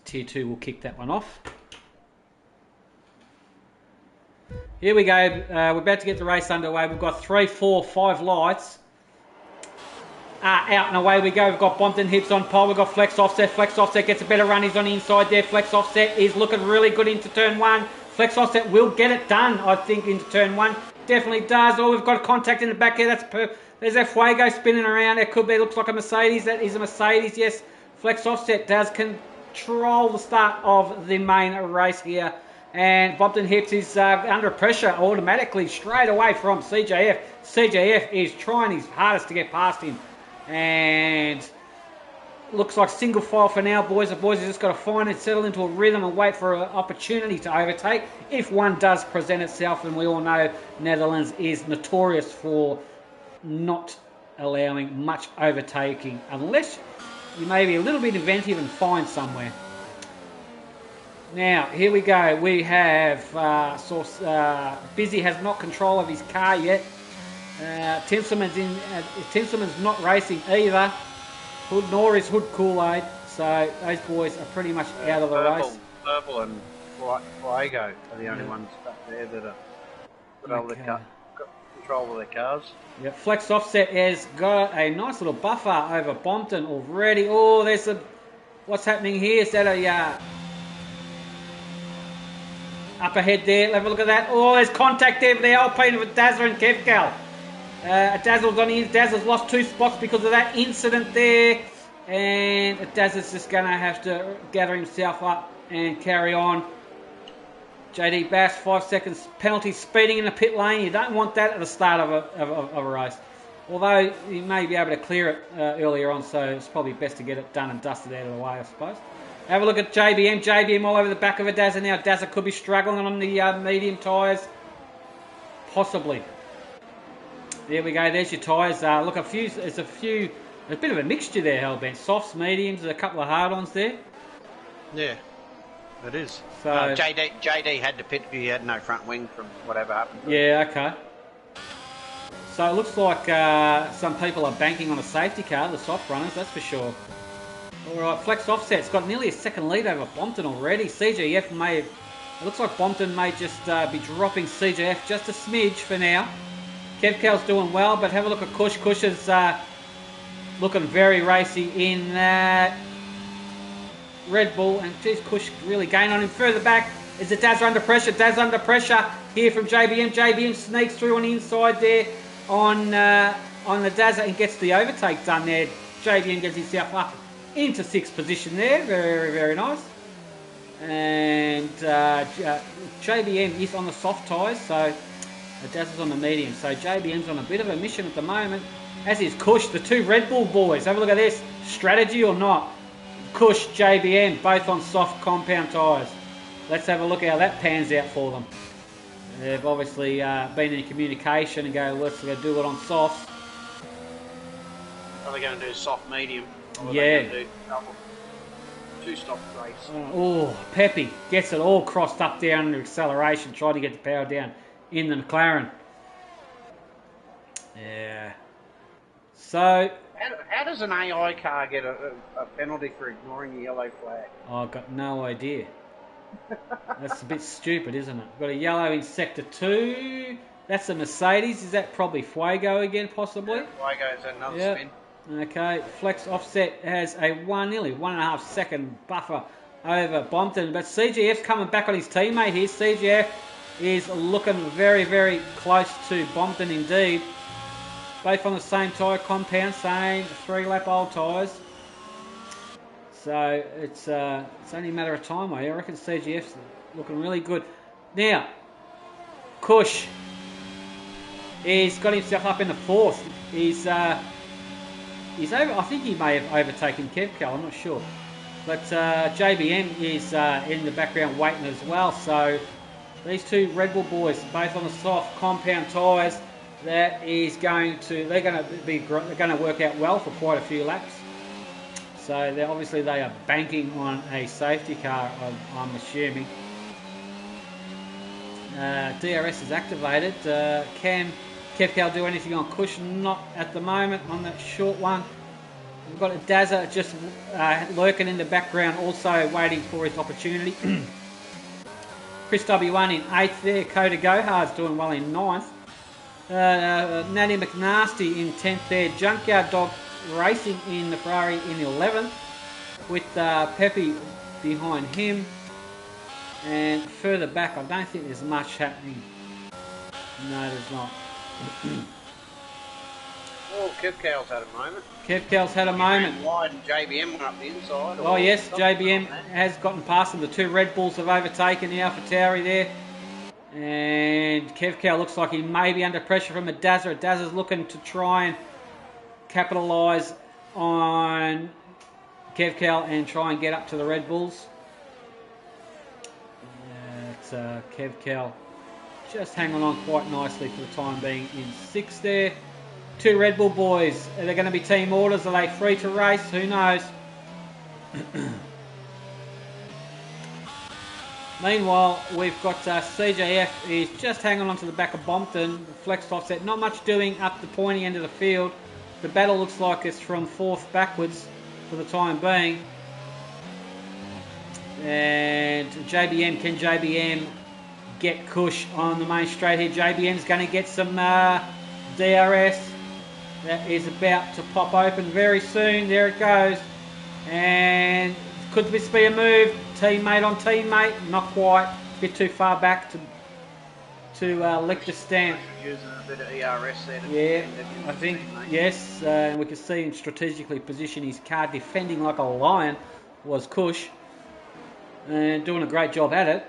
Tier 2 will kick that one off. Here we go. We're about to get the race underway. We've got 3, 4, 5 lights. Out and away we go. We've got Bompton Hips on pole. We've got Flex Offset. Flex Offset gets a better run. He's on the inside there. Flex Offset is looking really good into turn 1. Flex Offset will get it done, I think, into turn 1. Definitely does. Oh, we've got contact in the back here. There's a Fuego spinning around. It could be. Looks like a Mercedes. That is a Mercedes. Yes. Flex Offset does control the start of the main race here. And Bompton Hips is under pressure automatically straight away from CJF. CJF is trying his hardest to get past him. And looks like single file for now, boys. The boys have just got to find and settle into a rhythm and wait for an opportunity to overtake. If one does present itself, and we all know Netherlands is notorious for not allowing much overtaking unless you may be a little bit inventive and find somewhere. Now, here we go. We have Busy has not control of his car yet. Tinselman's not racing either. Nor is Hood Kool-Aid. So those boys are pretty much out of the race. Purple and Fuego are the only ones up there that are got control of their cars. Yeah, Flex Offset has got a nice little buffer over Bompton already. Oh, there's a... What's happening here? Is that a... up ahead there, have a look at that. Oh, there's contact there for the Alpine with Dazzler and Kevcal. Dazzle's on in. Dazzle's lost 2 spots because of that incident there. And Dazzler's just going to have to gather himself up and carry on. JD Bass, 5 seconds penalty, speeding in the pit lane. You don't want that at the start of a race. Although you may be able to clear it earlier on, so it's probably best to get it done and dusted out of the way, I suppose. Have a look at JBM. JBM all over the back of a Dazzler now. Dazzler could be struggling on the medium tyres. Possibly. There we go. There's your tyres. Look, there's a bit of a mixture there, Hellbent. Softs, mediums, a couple of hard-ons there. Yeah, it is. So JD had to pit. He had no front wing from whatever happened. Yeah, okay. So it looks like some people are banking on a safety car, the soft runners, that's for sure. All right, Flex Offset's got nearly a second lead over Bompton already. CGF may... It looks like Bompton may just be dropping CGF just a smidge for now. Kevcal's doing well, but have a look at Kush. Kush is looking very racy in that. Red Bull, and geez, Kush really gained on him. Further back is the Dazza under pressure. Dazza under pressure here from JBM. JBM sneaks through on the inside there on the Dazza and gets the overtake done there. JBM gets himself up into 6th position there. Very, very nice. And JBM is on the soft tyres, so Dazza's on the medium. So JBM's on a bit of a mission at the moment, as is Kush, the 2 Red Bull boys. Have a look at this. Strategy or not? Kush, JBM, both on soft compound tyres. Let's have a look how that pans out for them. They've obviously been in communication and go, let's go do it on softs. Are they going to do soft medium? Or Yeah. Are they going to do double? 2-stop race. Oh, Peppy gets it all crossed up down under acceleration, trying to get the power down in the McLaren. Yeah. So... How does an AI car get a penalty for ignoring the yellow flag? I've got no idea. That's a bit stupid, isn't it? Got a yellow in Sector 2. That's a Mercedes. Is that probably Fuego again, possibly? Yeah, Fuego's another spin. Okay, Flex Offset has a nearly 1.5 second buffer over Bompton. But CGF's coming back on his teammate here. CGF is looking very, very close to Bompton indeed. Both on the same tyre compound, same 3-lap old tyres. So it's only a matter of time. I reckon CGF's looking really good. Now, Kush, he's got himself up in the 4th. He's over. I think he may have overtaken Kevcal. I'm not sure. But JBM is in the background waiting as well. So these 2 Red Bull boys, both on the soft compound tyres. They're going to work out well for quite a few laps. So they are banking on a safety car, I'm assuming. DRS is activated. Can Kevcal do anything on Kush? Not at the moment on that short one. We've got a Dazza just lurking in the background, also waiting for his opportunity. Chris W1 in 8th there. Coda Gohard's doing well in 9th. Natty McNasty in 10th there. Junkyard Dog Racing in the Ferrari in 11th, with Pepe behind him. And further back, I don't think there's much happening. No, there's not. Well, Kevcal's had a moment. Kevcal's had a moment. Wide and JBM went up the inside. Oh yes, JBM has gotten past them. The 2 Red Bulls have overtaken the AlphaTauri there. And Kevcal looks like he may be under pressure from a Dazza. Dazza's looking to try and capitalise on Kevcal and try and get up to the Red Bulls. It's Kevcal just hanging on quite nicely for the time being in 6th there. 2 Red Bull boys. Are they going to be team orders? Are they free to race? Who knows? Meanwhile, we've got CJF is just hanging on to the back of Bompton. Flex offset, not much doing up the pointy end of the field. The battle looks like it's from 4th backwards for the time being. And JBM, can JBM get Kush on the main straight here? JBM's going to get some DRS. That is about to pop open very soon. There it goes. And could this be a move? Teammate on teammate? Not quite. A bit too far back to lick the stamp. Using a bit of ERS there. Yeah, I think, yes. We can see him strategically position his car, defending like a lion, was Kush. And doing a great job at it.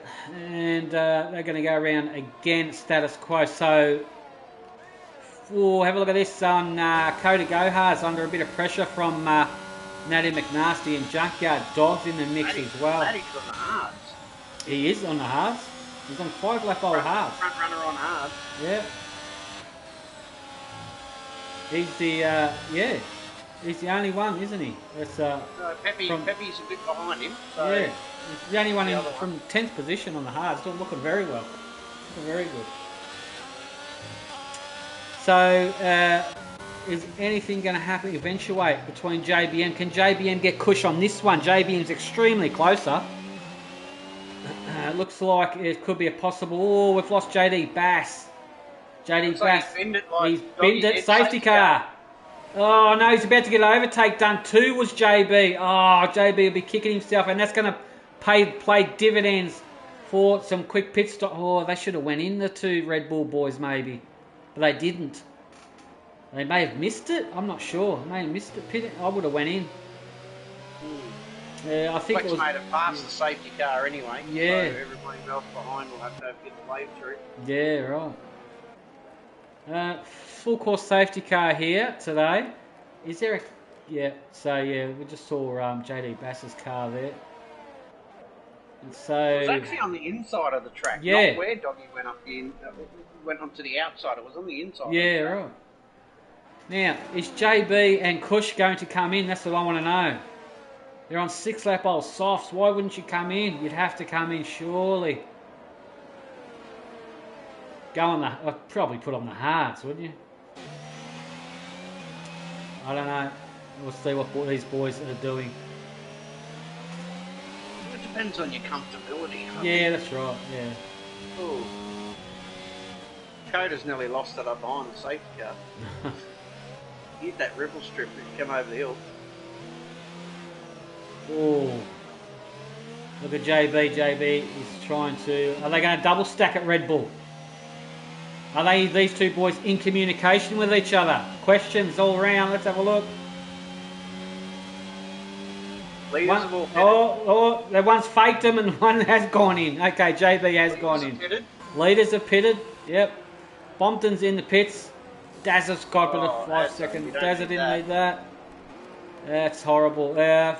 And they're going to go around again, status quo. So, have a look at this on Coda Gohard's under a bit of pressure from Natty McNasty, and Junkyard Dog's in the mix as well. Natty's on the hards. He is on the hards. He's on 5-lap old hards. Front runner on hards. Yeah. He's the he's the only one, isn't he? That's Pepe's a bit behind him. So yeah, he's the only one from 10th position on the hards. Still looking very well. Looking very good. So, is anything going to happen, eventuate between JBM? Can JBM get Kush on this one? JBM's extremely closer. Looks like it could be a possible... Oh, we've lost JD Bass. JD Bass. He's binned it. Safety car. Oh, no, he's about to get an overtake done. 2 was JB. Oh, JB will be kicking himself, and that's going to play dividends for some quick pit stop. Oh, they should have went in, the 2 Red Bull boys, maybe. But they didn't. They may have missed it. I'm not sure. They may have missed it. I would have went in. Yeah, I think Flex it was... made it past the safety car anyway. Yeah. So everybody else behind will have to get the wave through. Yeah, right. Full course safety car here today. Is there a... Yeah, so yeah, we just saw JD Bass's car there. And so... It was actually on the inside of the track, yeah. Not where Doggy went onto the outside. It was on the inside. Yeah, right. Now, is JB and Kush going to come in? That's what I want to know. They're on 6-lap old softs. Why wouldn't you come in? You'd have to come in, surely. I'd probably put on the hards, wouldn't you? I don't know. We'll see what these boys are doing. It depends on your comfortability. Yeah, that's right, yeah. Ooh. Coda's nearly lost it up behind the safety car. He hit that ripple strip and come over the hill. Oh, look at JB. JB is trying to... Are they going to double stack at Red Bull? Are these 2 boys in communication with each other? Questions all around. Let's have a look. Leaders have all pitted. Oh, one's faked them and one has gone in. Okay, JB has gone in. Pitted. Leaders have pitted. Yep. Bompton's in the pits. Dazza's got a 5 second. Dazza didn't need that. That's horrible. They're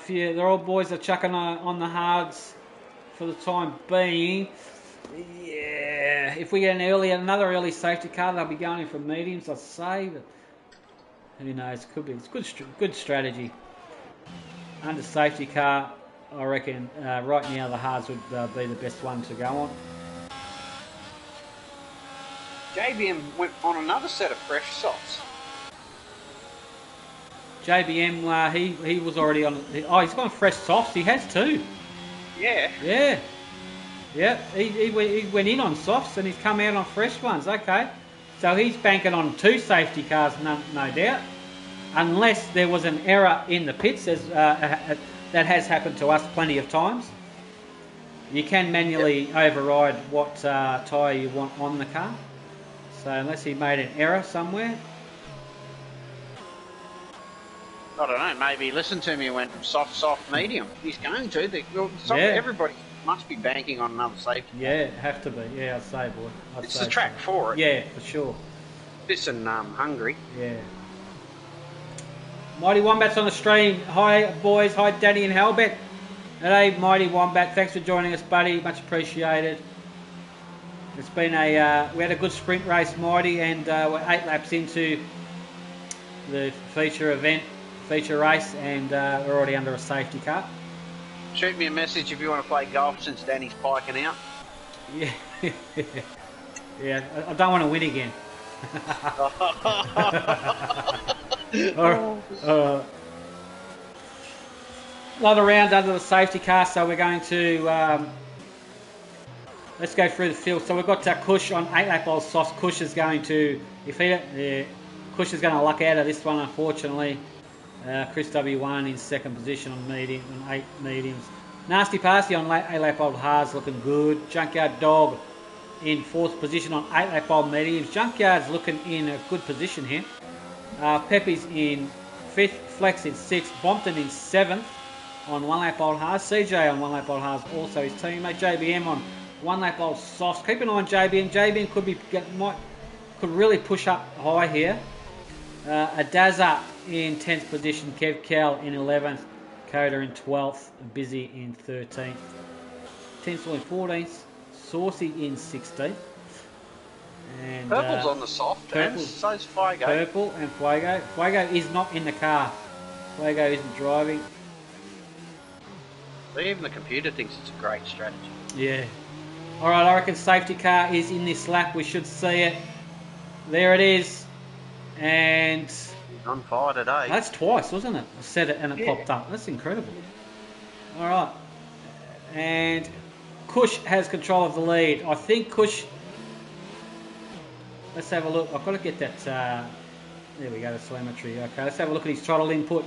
all boys are chucking on the hards for the time being. Yeah, if we get another early safety car, they'll be going in for mediums, I'd say. But who knows? Could be. It's good strategy. Under safety car, I reckon right now the hards would be the best one to go on. JBM went on another set of fresh softs. JBM, he was already on... Oh, he's gone fresh softs. He has too. Yeah. Yeah. Yeah, he went in on softs and he's come out on fresh ones. Okay. So he's banking on 2 safety cars, no doubt. Unless there was an error in the pits, as that has happened to us plenty of times. You can manually override what tyre you want on the car. So unless he made an error somewhere... I don't know, maybe he listened to me and went soft, medium. He's going to. Everybody must be banking on another safety. Yeah, have to be. Yeah, I'd say, boy. It's the track for it. Yeah, for sure. This and Hungary. Yeah. Mighty Wombat's on the stream. Hi, boys. Hi, Danny and Halbert. G'day, Mighty Wombat. Thanks for joining us, buddy. Much appreciated. It's been we had a good sprint race, Mighty, and we're 8 laps into the feature race, and we're already under a safety car. Shoot me a message if you want to play golf since Danny's piking out. Yeah, yeah. I don't want to win again. Another round under the safety car, so we're going to let's go through the field. So we've got Kush on 8-lap old softs. Kush is going to Kush is going to luck out of this one, unfortunately. Chris W1 in 2nd position on 8 mediums. Nasty Parsley on 8-lap old hards, looking good. Junkyard Dog in 4th position on 8-lap old mediums. Junkyard's looking in a good position here. Peppy's in 5th, Flex in 6th, Bompton in 7th on 1-lap old hards. CJ on 1-lap old hards, also his teammate. JBM on 1-lap old softs. Keep an eye on JBM. JBM could really push up high here. Adaza in 10th position, Kev Cal in 11th, Coda in 12th, Busy in 13th, Tinsel in 14th, Saucy in 16th. And, Purple's on the soft, and so's Fuego. Purple and Fuego. Fuego is not in the car. Fuego isn't driving. Even the computer thinks it's a great strategy. Yeah. Alright, I reckon safety car is in this lap. We should see it. There it is. And he's on fire today. That's twice, wasn't it? I said it and it popped up. That's incredible. All right. And Kush has control of the lead. I think Kush... Let's have a look. I've got to get that There we go, the telemetry. Okay, let's have a look at his throttle input.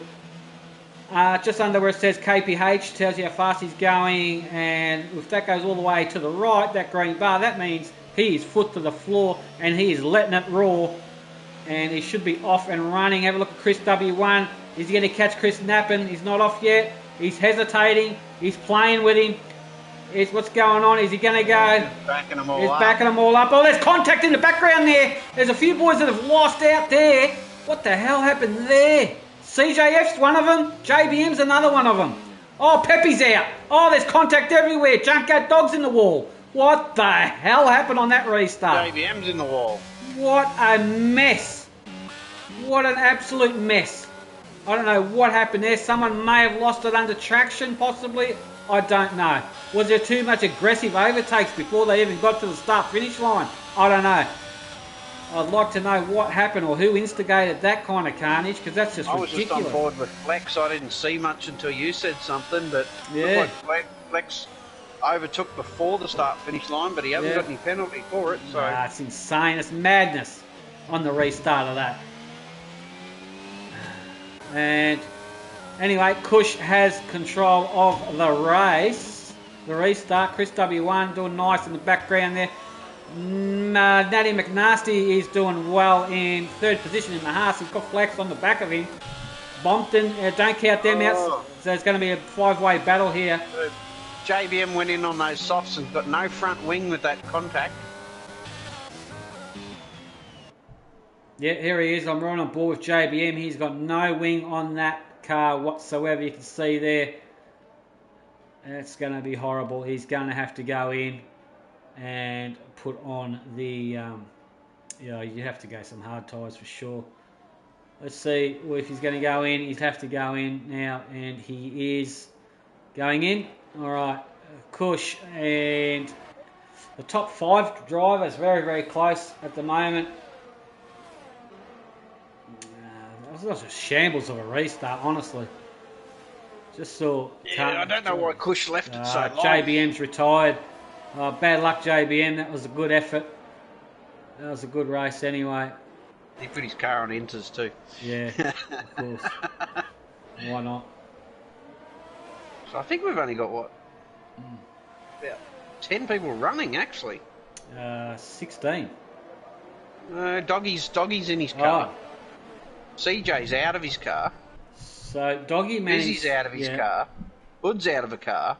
Just under where it says KPH, tells you how fast he's going, and if that goes all the way to the right, that green bar, that means he is foot to the floor, and he is letting it roar, and he should be off and running. Have a look at Chris W1. Is he going to catch Chris napping? He's not off yet. He's hesitating. He's playing with him. What's going on? Is he going to go? He's backing them all He's up. backing them all up. Oh, there's contact in the background there. There's a few boys that have lost out there. What the hell happened there? CJF's one of them. JBM's another one of them. Oh, Pepe's out. Oh, there's contact everywhere. Junkyard Dog's in the wall. What the hell happened on that restart? JBM's in the wall. What a mess. What an absolute mess. I don't know what happened there. Someone may have lost it under traction, possibly. I don't know. Was there too much aggressive overtakes before they even got to the start-finish line? I don't know. I'd like to know what happened or who instigated that kind of carnage, because that's just ridiculous. I was just on board with Flex. I didn't see much until you said something, but yeah. Looked like Flex overtook before the start-finish line, but he hasn't got any penalty for it. So it's insane. It's madness on the restart of that. And anyway, Kush has control of the race. The restart. Chris W1 doing nice in the background there. Natty McNasty is doing well in third position in the Haas. He's got Flex on the back of him. Bompton, don't count them out. So it's going to be a five-way battle here. JBM went in on those softs and got no front wing with that contact. Yeah, here he is. I'm right on board with JBM. He's got no wing on that car whatsoever. You can see there. It's going to be horrible. He's going to have to go in and put on the, you have to go some hard tyres for sure. Let's see if he's going to go in. He'd have to go in now, and he is going in. All right, Kush and the top 5 drivers very, very close at the moment. That was a shambles of a restart, honestly. Just saw. Yeah, I don't know why Kush left it so long. JBM's retired. Bad luck, JBM. That was a good effort. That was a good race anyway. He put his car on inters too. Yeah, of course. Why not? So I think we've only got, what, about 10 people running, actually. 16. Doggy's in his car. CJ's out of his car. So Doggy managed... Izzy's out of his car. Hood's out of a car.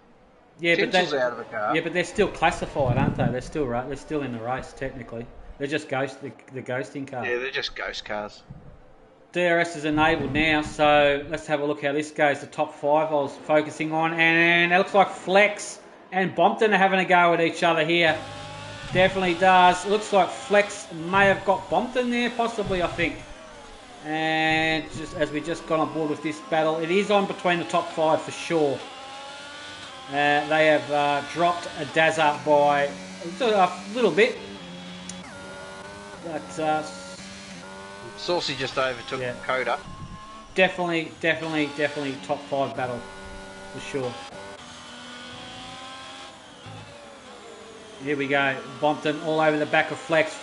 Yeah, Tinsel's out of a car. Yeah, but they're still classified, aren't they? They're still in the race, technically. They're just the ghosting car. Yeah, they're just ghost cars. DRS is enabled now, so let's have a look how this goes. The top 5 I was focusing on, and it looks like Flex and Bompton are having a go at each other here. Definitely does. It looks like Flex may have got Bompton there, possibly, I think. And just as we just got on board with this battle, it is on between the top 5 for sure. They have dropped a Dazza by a little bit. But Saucy just overtook Coda. Definitely top 5 battle for sure. Here we go. Bompton all over the back of Flex.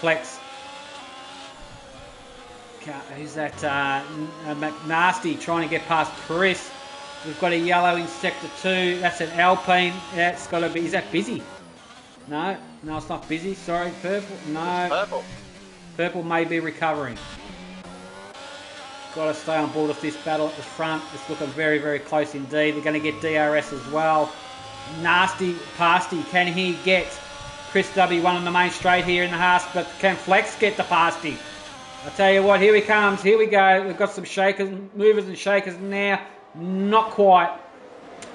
Who's that? McNasty trying to get past Chris. We've got a yellow in sector 2. That's an Alpine. That's got to be. Is that busy? No, it's not busy. Sorry, purple. No. It's purple. Purple may be recovering. Got to stay on board with this battle at the front. It's looking very, very close indeed. They're going to get DRS as well. Nasty pasty. Can he get Chris W1 on the main straight here in the Haas? But can Flex get the pasty? I tell you what, here he comes. Here we go. We've got some shakers, movers and shakers now. Not quite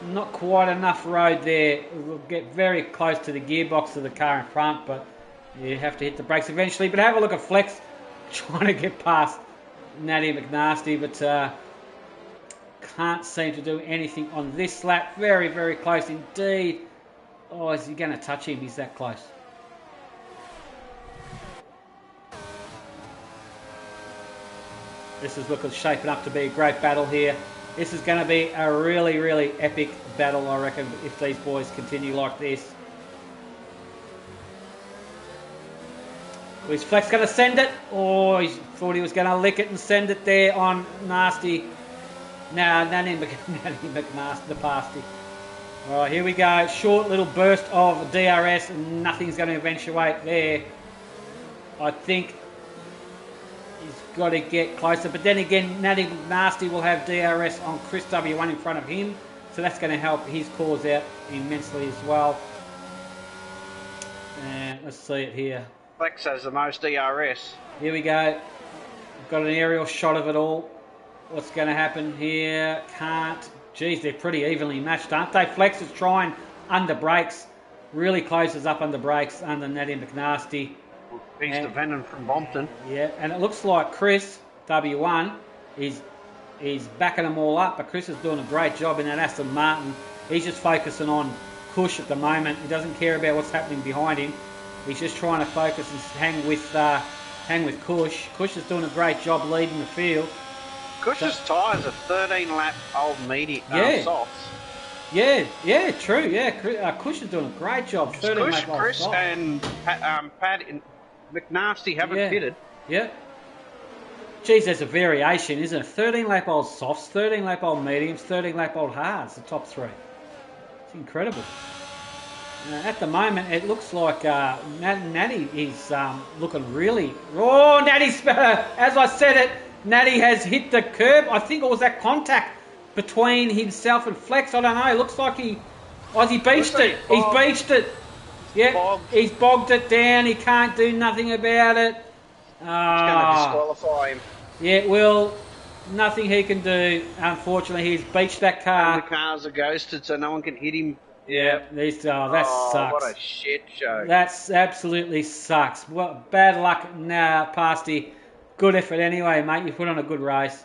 enough road there. We'll get very close to the gearbox of the car in front, but you have to hit the brakes eventually. But have a look at Flex trying to get past Natty McNasty, but can't seem to do anything on this lap. Very, very close indeed. Oh, is he going to touch him? He's that close. This is shaping up to be a great battle here. This is going to be a really, really epic battle, I reckon, if these boys continue like this. is Flex going to send it? Oh, he thought he was going to lick it and send it there on Nasty. No, Nanny McNasty, the pasty. All right, here we go. Short little burst of DRS, and nothing's going to eventuate there. I think he's got to get closer. But then again, Natty McNasty will have DRS on Chris W1 in front of him. So that's going to help his cause out immensely as well. And let's see it here. Flex has the most DRS. Here we go. We've got an aerial shot of it all. What's going to happen here? Can't. Geez, they're pretty evenly matched, aren't they? Flex is trying under brakes. Really closes up under brakes under Natty McNasty. Beats the Venom from Bompton. Yeah, and it looks like Chris, W1, is backing them all up, but Chris is doing a great job in that Aston Martin. He's just focusing on Cush at the moment. He doesn't care about what's happening behind him. He's just trying to focus and hang with Cush. Cush is doing a great job leading the field. Cush's tyres are 13-lap old medium softs. Yeah, true. Yeah, Cush is doing a great job. Chris and Pat and McNasty haven't fitted. Yeah. Geez, there's a variation, isn't it? 13-lap old softs, 13-lap old mediums, 13-lap old hards, the top three. It's incredible. At the moment, it looks like Natty is looking really... Oh, Natty's... as I said it, Natty has hit the curb. I think it was that contact between himself and Flex. I don't know. It looks like he beached it. He's beached it. Yeah, he's bogged it down. He can't do nothing about it. It's going to disqualify him. Yeah, well, nothing he can do. Unfortunately, he's beached that car. And the cars are ghosted, so no one can hit him. Yeah, that sucks. What a shit show. That's absolutely sucks. Well, bad luck, Pasty. Good effort anyway, mate. You put on a good race.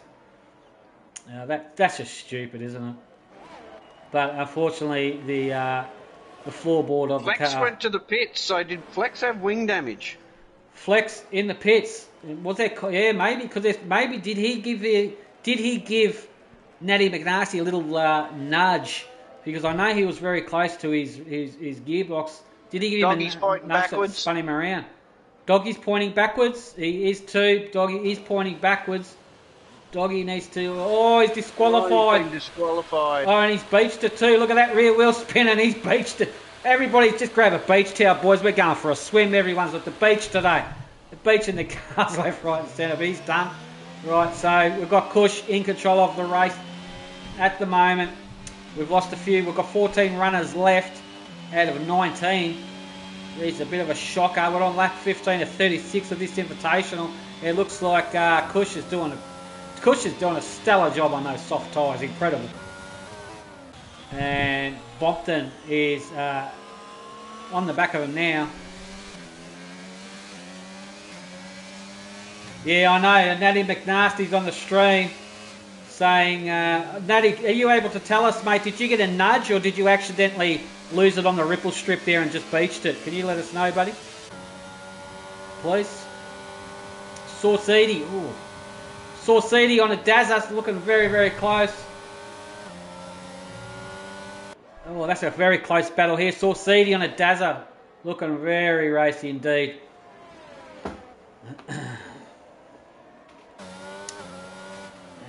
That's just stupid, isn't it? But unfortunately, the floorboard of Flex the car. went to the pits, so did Flex have wing damage? Flex in the pits. Was there? Yeah, maybe because maybe did he give Natty McNasty a little nudge? Because I know he was very close to his gearbox. Did he give him a nudge that spun him around? Doggy's pointing backwards. He is too. Doggy is pointing backwards. Doggy needs to... Oh, he's disqualified. Oh, he's been disqualified. Oh, and he's beached it too. Look at that rear wheel spin and he's beached it. Everybody just grab a beach towel, boys. We're going for a swim. Everyone's at the beach today. The beach and the cars left, right and centre. But he's done. Right, so we've got Cush in control of the race at the moment. We've lost a few. We've got 14 runners left out of 19. It's a bit of a shocker. We're on lap 15 to 36 of this Invitational. It looks like Cush is doing a stellar job on those soft tyres. Incredible. And Bompton is on the back of him now. Yeah, I know. Natty McNasty's on the stream saying, Natty, are you able to tell us, mate, did you get a nudge or did you accidentally lose it on the ripple strip there and just beached it? Can you let us know, buddy? Please. Sauceedy. Ooh. Sauceedy on a Dazza, looking very, very close. Oh, that's a very close battle here. Sauceedy on a Dazza, looking very racy indeed.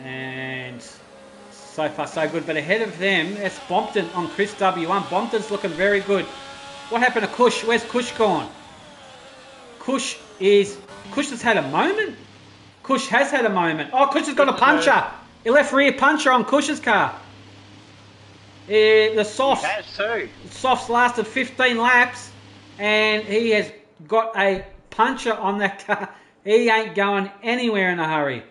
And so far so good, but ahead of them, it's Bompton on Chris W1. Bompton's looking very good. What happened to Cush? Where's Cush gone? Cush has had a moment. Cush has had a moment. Oh, Cush has got a puncher. He left rear puncher on Cush's car. The softs. He has too. The softs lasted 15 laps, and he has got a puncher on that car. He ain't going anywhere in a hurry.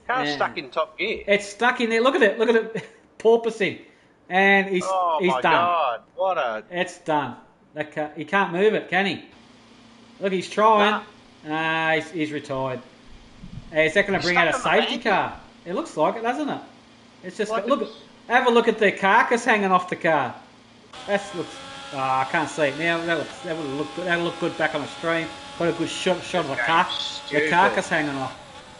Car's stuck in top gear. It's stuck in there. Look at it. Look at it. Porpoising. And he's done. Oh my God. What a... It's done. That car, he can't move it, can he? Look, he's trying. He's retired. Is that going to bring out a safety car? It looks like it, doesn't it? It's just... Like look. Have a look at the carcass hanging off the car. That looks... Oh, I can't see it now. That would look good. That'll look good back on the stream. Got a good shot of the carcass hanging off.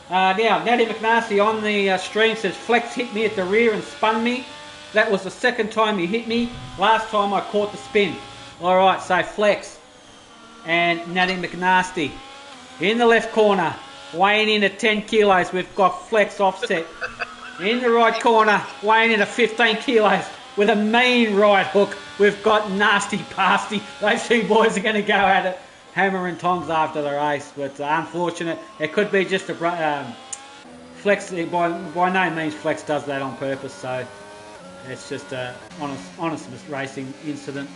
Now, Natty McNasty on the stream says, Flex hit me at the rear and spun me. That was the second time he hit me. Last time I caught the spin. Alright, so Flex and Natty McNasty. In the left corner, weighing in at 10 kilos, we've got Flex Offset. In the right corner, weighing in at 15 kilos with a mean right hook, we've got Nasty Pasty. Those two boys are going to go at it, hammer and tongs after the race. But unfortunate, it could be just a Flex. By no means Flex does that on purpose, so it's just an honest racing incident.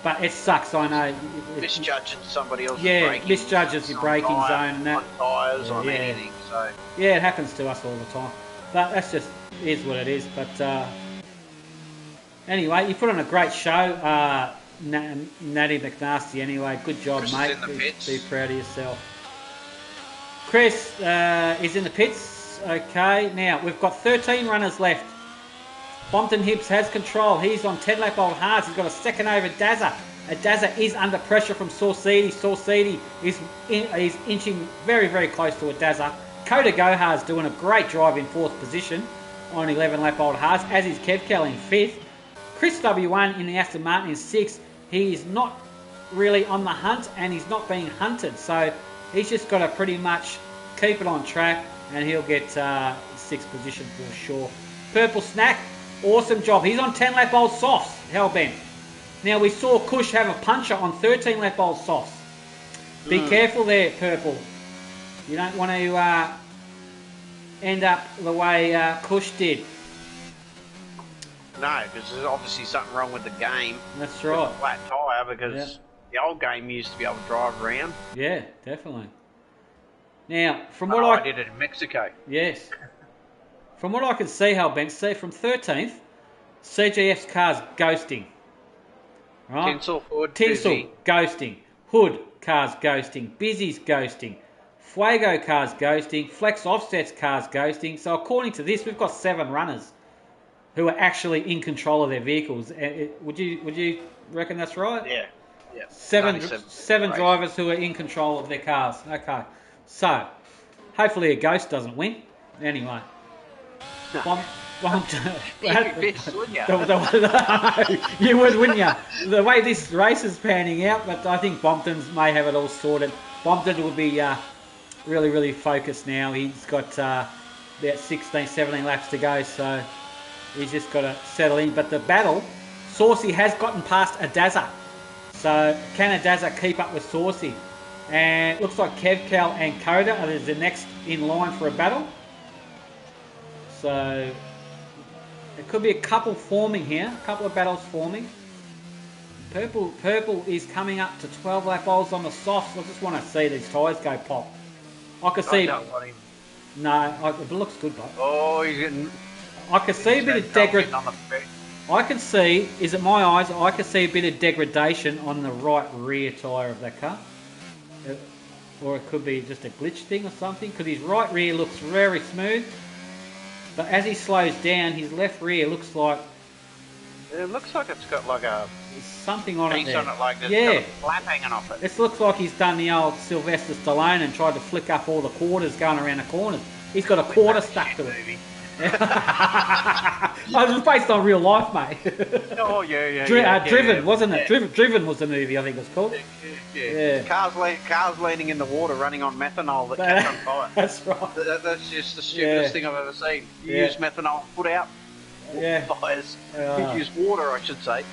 But it sucks, I know. Misjudging somebody else's braking. Yeah, misjudges your braking zone and that. On tyres, on anything, so... Yeah, it happens to us all the time. But that's just, is what it is. But anyway, you put on a great show, Natty McNasty anyway. Good job, Chris mate. Is in the pits. Be proud of yourself. Chris is in the pits. Okay, now we've got 13 runners left. Bompton Hibbs has control. He's on 10 lap old hards. He's got a second over Dazza. Dazza is under pressure from Saucidi. Saucidi is inching very, very close to a Dazza. Coda Gohar's doing a great drive in 4th position on 11 lap old hards, as is Kevkel in 5th. Chris W1 in the Aston Martin in 6th. He's not really on the hunt and he's not being hunted. So he's just got to pretty much keep it on track and he'll get 6th position for sure. Purple Snack. Awesome job. He's on 10 lap old softs, Hellbent. Now we saw Kush have a puncher on 13 lap old softs. Be careful there, Purple. You don't want to end up the way Kush did. No, because there's obviously something wrong with the game. That's right. With the flat tyre, because the old game used to be able to drive around. Yeah, definitely. Now, from what I did it in Mexico. Yes. From what I can see, Hellbent, see from 13th, CGF's car's ghosting. Right? Tinsel, Hood, Tinsel, Busy. ghosting. Hood, car's ghosting. Busy's ghosting. Fuego, car's ghosting. Flex Offset's car's ghosting. So according to this, we've got 7 runners who are actually in control of their vehicles. Would you reckon that's right? Yeah. Yeah. Seven drivers who are in control of their cars. Okay. So, hopefully a ghost doesn't win. Anyway. You'd be pissed, wouldn't you? You would, wouldn't you? The way this race is panning out, but I think Bompton's may have it all sorted. Bompton will be really, really focused now. He's got about 16, 17 laps to go, so he's just got to settle in. But the battle, Saucy has gotten past Adazza. So can Adazza keep up with Saucy? And it looks like Kevcal and Coda are the next in line for a battle. So there could be a couple forming here, a couple of battles forming. Purple is coming up to 12 lap olds on the softs. I just want to see these tyres go pop. I can see. Don't want him. No, it looks good, but. Oh, he's getting. I can see a bit of degradation. I can see, is it my eyes? I can see a bit of degradation on the right rear tyre of that car. Or it could be just a glitch thing or something, because his right rear looks very smooth. But as he slows down, his left rear looks like... It looks like it's got like a... something on it there. On it, like there's got a flap hanging off it. This looks like he's done the old Sylvester Stallone and tried to flick up all the quarters going around the corners. He's got a quarter stuck to it. Oh, it was based on real life, mate. Oh, yeah. Driven, wasn't it? Yeah. Driven was the movie, I think it was called. Yeah. Cars leaning in the water running on methanol that catch on fire. That's right. That's just the stupidest thing I've ever seen. You use methanol, put out fires. You use water, I should say.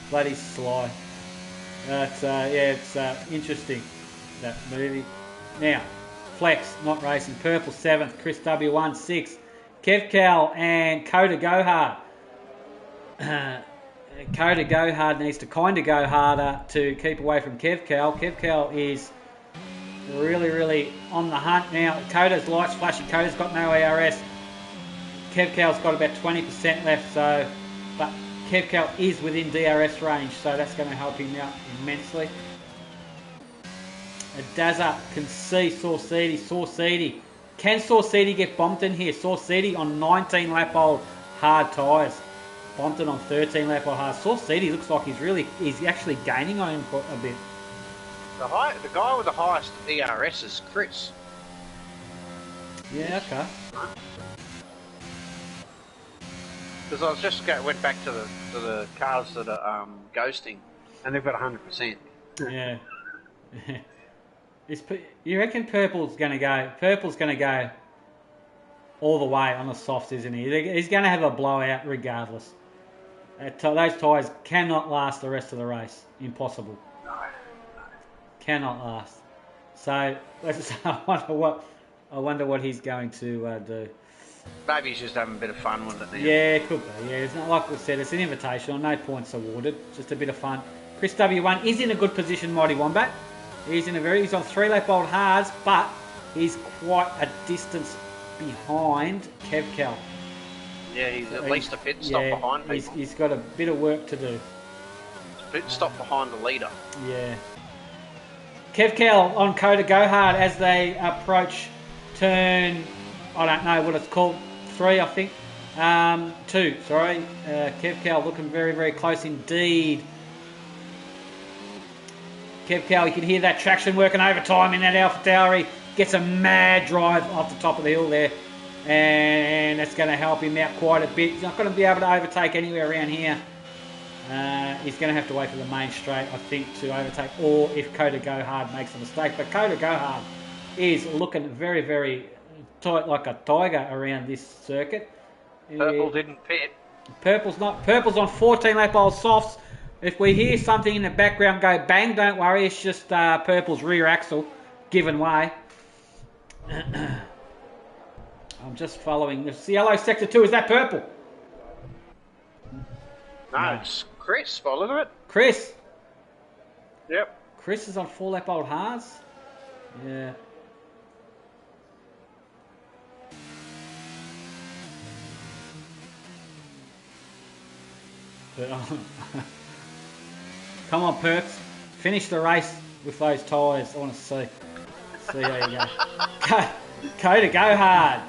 Bloody sly. It's interesting, that movie. Now, Flex, not racing. Purple 7th. Chris W1 6th. Kevcal and Coda Gohard. Coda Gohard needs to kind of go harder to keep away from Kevcal. Kevcal is really, really on the hunt now. Coda's lights flashing. Coda's got no ERS. Kevcal's got about 20% left, so but Kevcal is within DRS range, so that's going to help him out immensely. Dazza can see Saucidi. Can Saucidi get Bompton here? Saucidi on 19 lap old hard tyres. Bompton on 13 lap old hard. Saucidi looks like he's actually gaining on him quite a bit. The guy with the highest ERS is Chris. Yeah, okay. Because I went back to the cars that are ghosting, and they've got 100%. Yeah. You reckon Purple's going to go? Purple's going to go all the way on the softs, isn't he? He's going to have a blowout regardless. Those tyres cannot last the rest of the race. Impossible. No. Cannot last. So I wonder what he's going to do. Maybe he's just having a bit of fun with it now. Yeah, it could be. Yeah, it's not like we said. It's an invitational. No points awarded. Just a bit of fun. Chris W1 is in a good position, Mighty Wombat. He's on 3 lap old hards, but he's quite a distance behind Kevcal. Yeah, he's at least a pit stop behind people. He's got a bit of work to do. Pit stop behind the leader. Yeah. Kevcal on Coda Go Hard as they approach turn, I don't know what it's called, 3 I think. 2, sorry. Kevcal looking very, very close indeed. Kevcal, you can hear that traction working overtime in that Alpha Tauri. Gets a mad drive off the top of the hill there. And that's going to help him out quite a bit. He's not going to be able to overtake anywhere around here. He's going to have to wait for the main straight, I think, to overtake. Or if Coda Go Hard makes a mistake. But Coda Go Hard is looking very, very tight like a tiger around this circuit. Purple didn't pit. Purple's on 14 lap old softs. If we hear something in the background go bang, don't worry. It's just Purple's rear axle giving way. I'm just following this. Yellow sector 2, is that Purple? No, it's Chris, by the look of it. Chris? Yep. Chris is on 4 lap old hards? Yeah. But, come on, Perks. Finish the race with those tyres. I want to see. See how you go. Coda, go hard.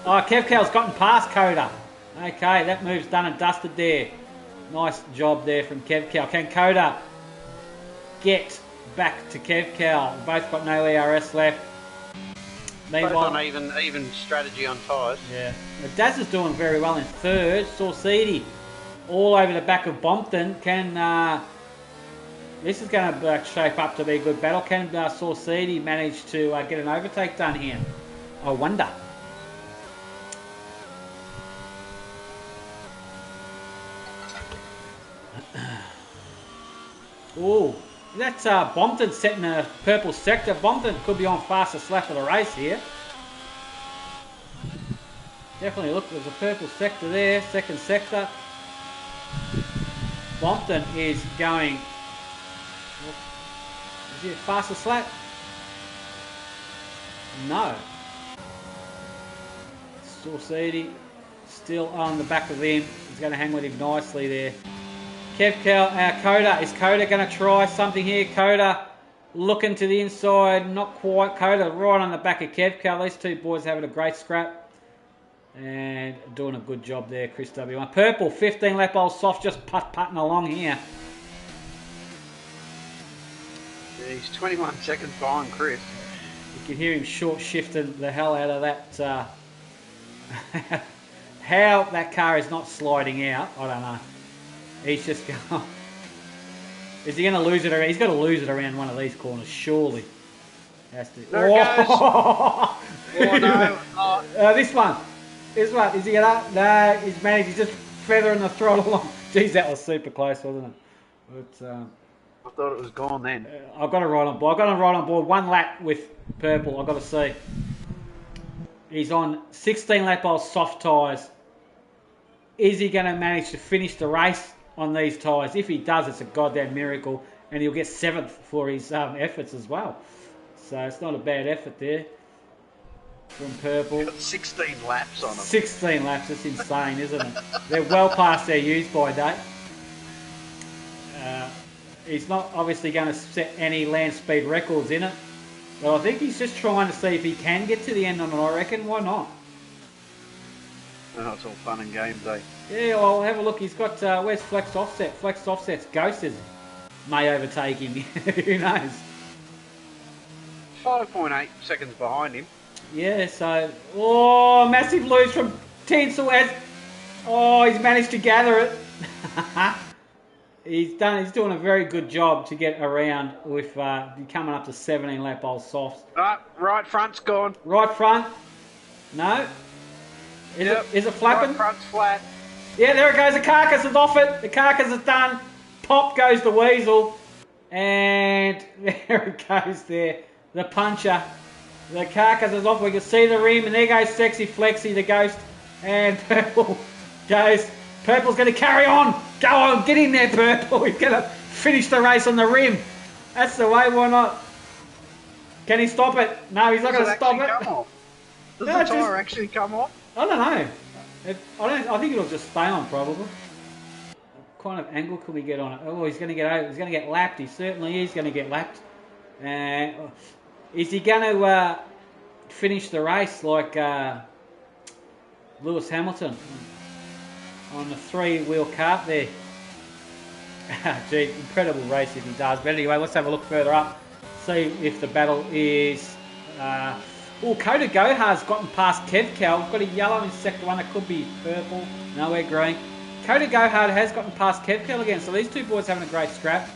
Oh, Kevcal's gotten past Coda. Okay, that move's done and dusted there. Nice job there from Kevcal. Can Coda get back to Kevcal? Both got no ERS left. Both on even strategy on tyres. Yeah. Daz is doing very well in third. Saucidi all over the back of Bompton. This is going to shape up to be a good battle. Can Saucidi manage to get an overtake done here? I wonder. Oh, that's Bompton setting a purple sector. Bompton could be on fastest lap of the race here. Definitely look, there's a purple sector there, second sector. Bompton is going. Is he fastest lap? No. Saucidi still on the back of him. He's going to hang with him nicely there. Kevcal, Coda. Is Coda going to try something here? Coda looking to the inside. Not quite. Coda right on the back of Kevcal. These two boys having a great scrap. And doing a good job there, Chris W1. Purple, 15 lap old soft, just putting along here. Yeah, he's 21 seconds behind Chris. You can hear him short shifting the hell out of that. How that car is not sliding out, I don't know. He's just going. Is he going to lose it around? He's got to lose it around one of these corners, surely. Has to. There it goes. Oh, no. Oh. This one. Is he going to? No, he's managed. He's just feathering the throttle along. Jeez, that was super close, wasn't it? But, I thought it was gone then. I've got it right on board. One lap with Purple. I've got to see. He's on 16 lap old soft tyres. Is he going to manage to finish the race on these tyres? If he does, it's a goddamn miracle, and he'll get 7th for his efforts as well. So it's not a bad effort there from Purple. Got 16 laps on him. 16 laps, that's insane, isn't it? They're well past their use by date. He's not obviously going to set any land speed records in it, but I think he's just trying to see if he can get to the end on it, I reckon. Why not? Oh, it's all fun and games, eh? Yeah, well, have a look. He's got, where's Flex Offset? Flex Offset's Ghosted may overtake him. Who knows? 5.8 seconds behind him. Yeah, so... Oh, massive lose from Tinsel as... Oh, he's managed to gather it. He's doing a very good job to get around with coming up to 17 lap old softs. Right front's gone. Right front. No. Is it flapping? Right front's flat. Yeah, there it goes. The carcass is off it. The carcass is done. Pop goes the weasel. And there it goes there. The puncher. The carcass is off. We can see the rim. And there goes Sexy Flexi, the ghost. And Purple goes. Purple's going to carry on. Go on. Get in there, Purple. He's going to finish the race on the rim. That's the way. Why not? Can he stop it? No, he's not going to stop it. Does the tyre actually come off? I don't know. I think it'll just stay on probably. What kind of angle could we get on it? Oh, he's going to get over. He's going to get lapped. He certainly is going to get lapped. Is he going to finish the race like Lewis Hamilton on the three-wheel cart there? Gee, incredible race if he does. But anyway, let's have a look further up. See if the battle is... Coda Gohar's gotten past Kevcal. We've got a yellow in sector one. It could be purple. No, we're green. Coda Gohar has gotten past Kevcal again. So these two boys having a great scrap.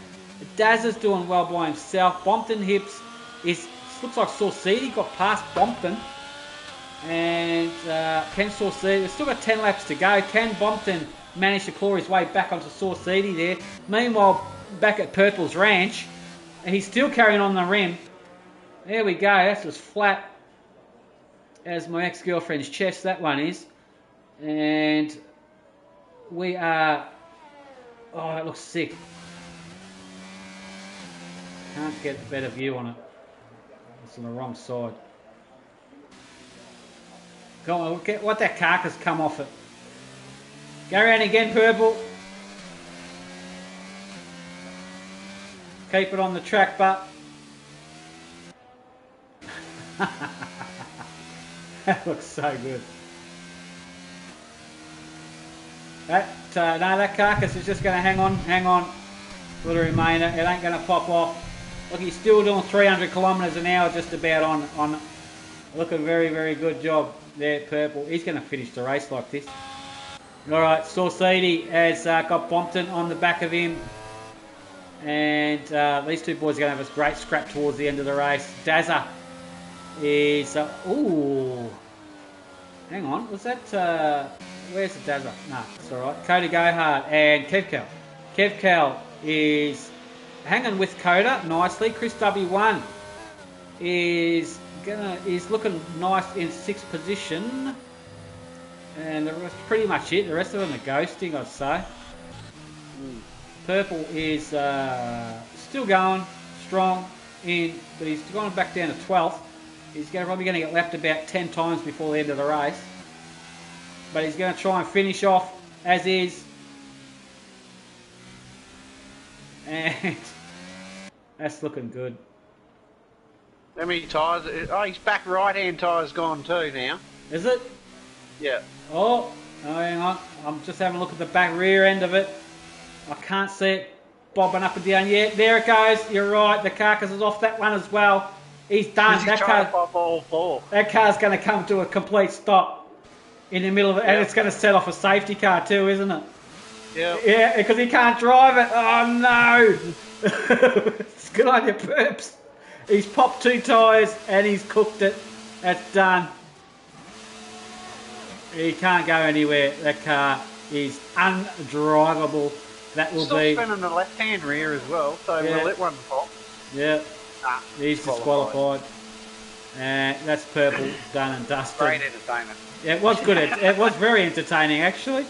Daz is doing well by himself. Bompton Hips looks like Saucidi got past Bompton. And can Saucidi... They've still got 10 laps to go. Can Bompton manage to claw his way back onto Saucidi there? Meanwhile, back at Purple's Ranch, and he's still carrying on the rim. There we go. That's as flat as my ex-girlfriend's chest, that one is. And we are... Oh, that looks sick. Can't get a better view on it. It's on the wrong side. Come on, let that carcass come off it. Go around again, Purple. Keep it on the track, but... That looks so good. That carcass is just going to hang on for the remainder. It ain't going to pop off. Look, he's still doing 300 kilometres an hour just about on. Looking very, very good job there, Purple. He's going to finish the race like this. Alright, Saucidi has got Bompton on the back of him. And these two boys are going to have a great scrap towards the end of the race. Dazza is... hang on, was that... where's the Dazza? No, it's alright. Coda Gohar and Kevcal. Kevcal is hanging with Coda nicely. Chris W1 is looking nice in 6th position. And that's pretty much it. The rest of them are ghosting, I'd say. Purple is still going strong in, but he's gone back down to 12th. He's probably going to get lapped about 10 times before the end of the race. But he's going to try and finish off as is. And that's looking good. How many tyres? Oh, his back right-hand tyre's gone too now. Is it? Yeah. Oh, hang on. I'm just having a look at the back rear end of it. I can't see it bobbing up and down yet. There it goes. You're right. The carcass is off that one as well. He's done. That car's going to come to a complete stop in the middle of it. And it's going to set off a safety car too, isn't it? Yeah. Yeah, because he can't drive it. Oh, no. It's good on you, Perps. He's popped 2 tyres and he's cooked it. That's done. He can't go anywhere. That car is undrivable. That will be... Still spinning the left-hand rear as well, so we'll let one pop. Yeah. He's disqualified. And that's Purple done and dusted. Great entertainment. Yeah, it was good. It was very entertaining, actually.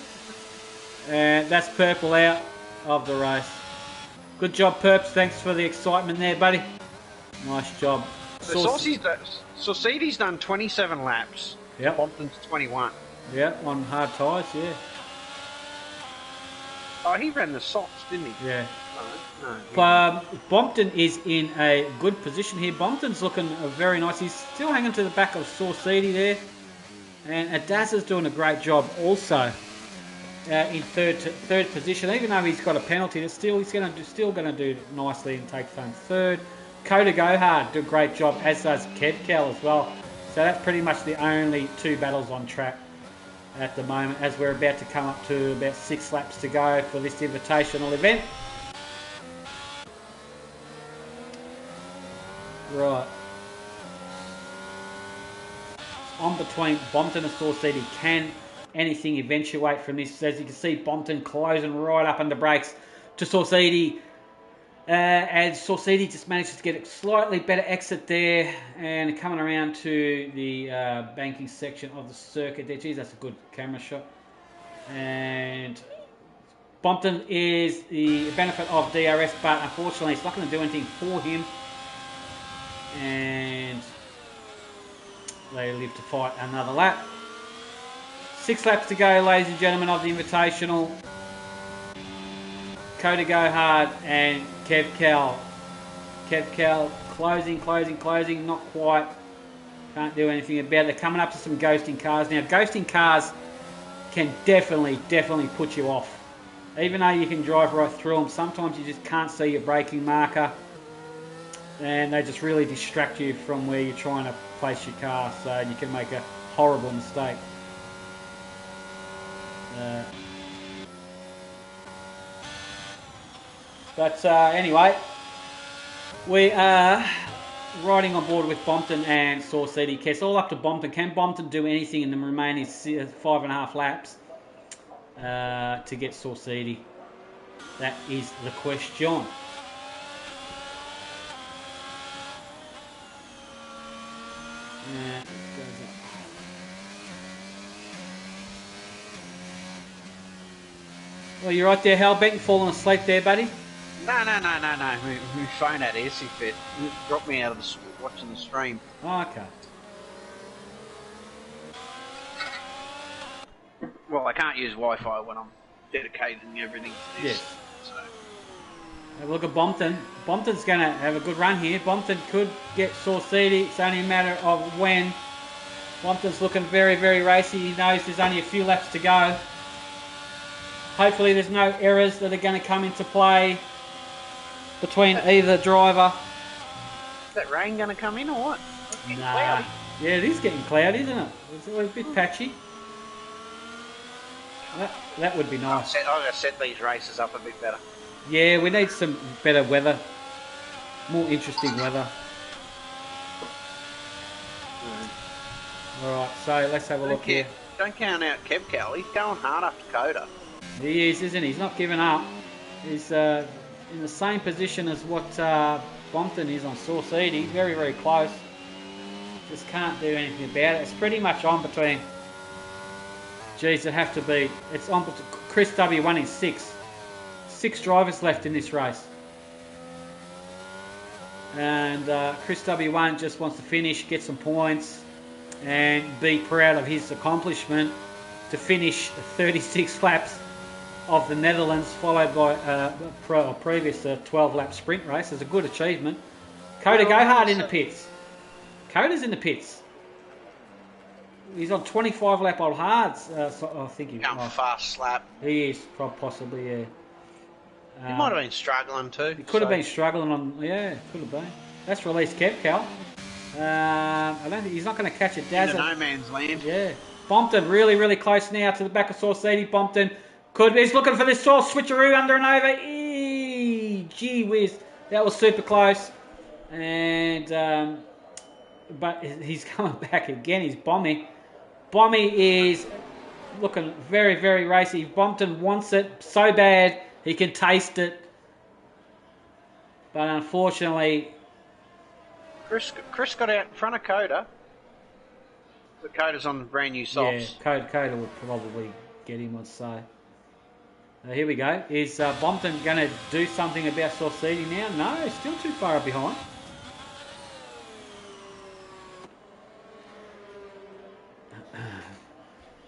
And that's Purple out of the race. Good job, Perps. Thanks for the excitement there, buddy. Nice job. So Saucidi's done 27 laps. Yep. Bompton's 21. Yeah, on hard tyres, yeah. Oh, he ran the softs, didn't he? Yeah. No. Bompton is in a good position here. Bompton's looking very nice. He's still hanging to the back of Saucidi there. And Adazza's doing a great job also in third position. Even though he's got a penalty, he's still going to do nicely and take home third. Coda Gohar do a great job, as does Kevcal as well. So that's pretty much the only 2 battles on track at the moment, as we're about to come up to about 6 laps to go for this invitational event. Right. On between Bompton and Saw City. Can anything eventuate from this? As you can see, Bompton closing right up under brakes to Saw City. And Saucidi just manages to get a slightly better exit there, and coming around to the banking section of the circuit there. Geez, that's a good camera shot. And Bompton is the benefit of DRS, but unfortunately it's not going to do anything for him. And they live to fight another lap. 6 laps to go, ladies and gentlemen, of the Invitational. Coda Go Hard and Kev Cal. Kev Cal closing, not quite. Can't do anything about it. They're coming up to some ghosting cars. Now, ghosting cars can definitely put you off. Even though you can drive right through them, sometimes you just can't see your braking marker. And they just really distract you from where you're trying to place your car. So you can make a horrible mistake. But anyway, we are riding on board with Bompton and Saw City. It's all up to Bompton. Can Bompton do anything in the remaining 5.5 laps to get Saw City? That is the question. Well, you're right there, Hellbent. You're falling asleep there, buddy. No. My phone had AC fit. It dropped me out of watching the stream. Oh, okay. Well, I can't use Wi-Fi when I'm dedicating everything to this. Yes. So. Have a look at Bompton. Bompton's going to have a good run here. Bompton could get Saw City. It's only a matter of when. Bompton's looking very, very racy. He knows there's only a few laps to go. Hopefully there's no errors that are going to come into play between either driver. Is that rain going to come in or what? Nah. Yeah, it is getting cloudy, isn't it? It's a bit patchy. That would be nice. I'm going to set these races up a bit better. Yeah, we need some better weather. More interesting weather. Alright, so let's have a look here. Don't count out Kevcal. He's going hard after Coda. He is, isn't he? He's not giving up. He's in the same position as what Bompton is on Saw City. Very, very close. Just can't do anything about it. It's pretty much on between... Geez, it have to be... It's on between... Chris W1 is 6. 6 drivers left in this race. And Chris W1 just wants to finish, get some points, and be proud of his accomplishment to finish 36 laps of the Netherlands, followed by a previous 12-lap sprint race. It's a good achievement. Coda Go Hard in the pits. Coda's in the pits. He's on 25-lap old hards. So I think he's going fast slap. He is, possibly, yeah. He might have been struggling too. He could have been struggling on, yeah, could have been. That's released Kevcal. I don't think he's not going to catch it. Into no man's land. Yeah. Bompton really, really close now to the back of Saw City. Bompton he's looking for this sort of switcheroo under and over. Gee whiz, that was super close. And but he's coming back again. He's bombing. Bommy is looking very, very racy. Bompton wants it so bad he can taste it, but unfortunately, Chris got out in front of Coda. But Coda's on brand new softs. Yeah, Coda would probably get him, I'd say. Here we go. Is Bompton going to do something about Saw City now? No, he's still too far behind.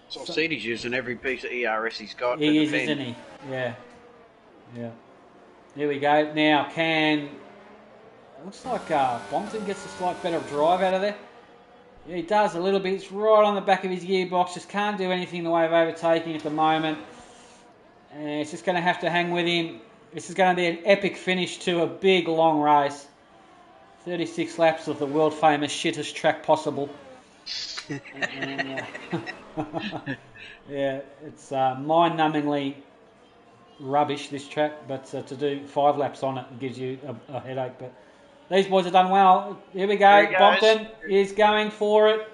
Saw City's using every piece of ERS he's got. He is, isn't he? Yeah. Here we go. Now, looks like Bompton gets a slight better drive out of there. Yeah, he does a little bit. It's right on the back of his gearbox. Just can't do anything in the way of overtaking at the moment. And it's just going to have to hang with him. This is going to be an epic finish to a big, long race. 36 laps of the world-famous shittest track possible. Yeah, it's mind-numbingly rubbish, this track. But to do 5 laps on it gives you a headache. But These boys have done well. Here we go. Bompton is going for it.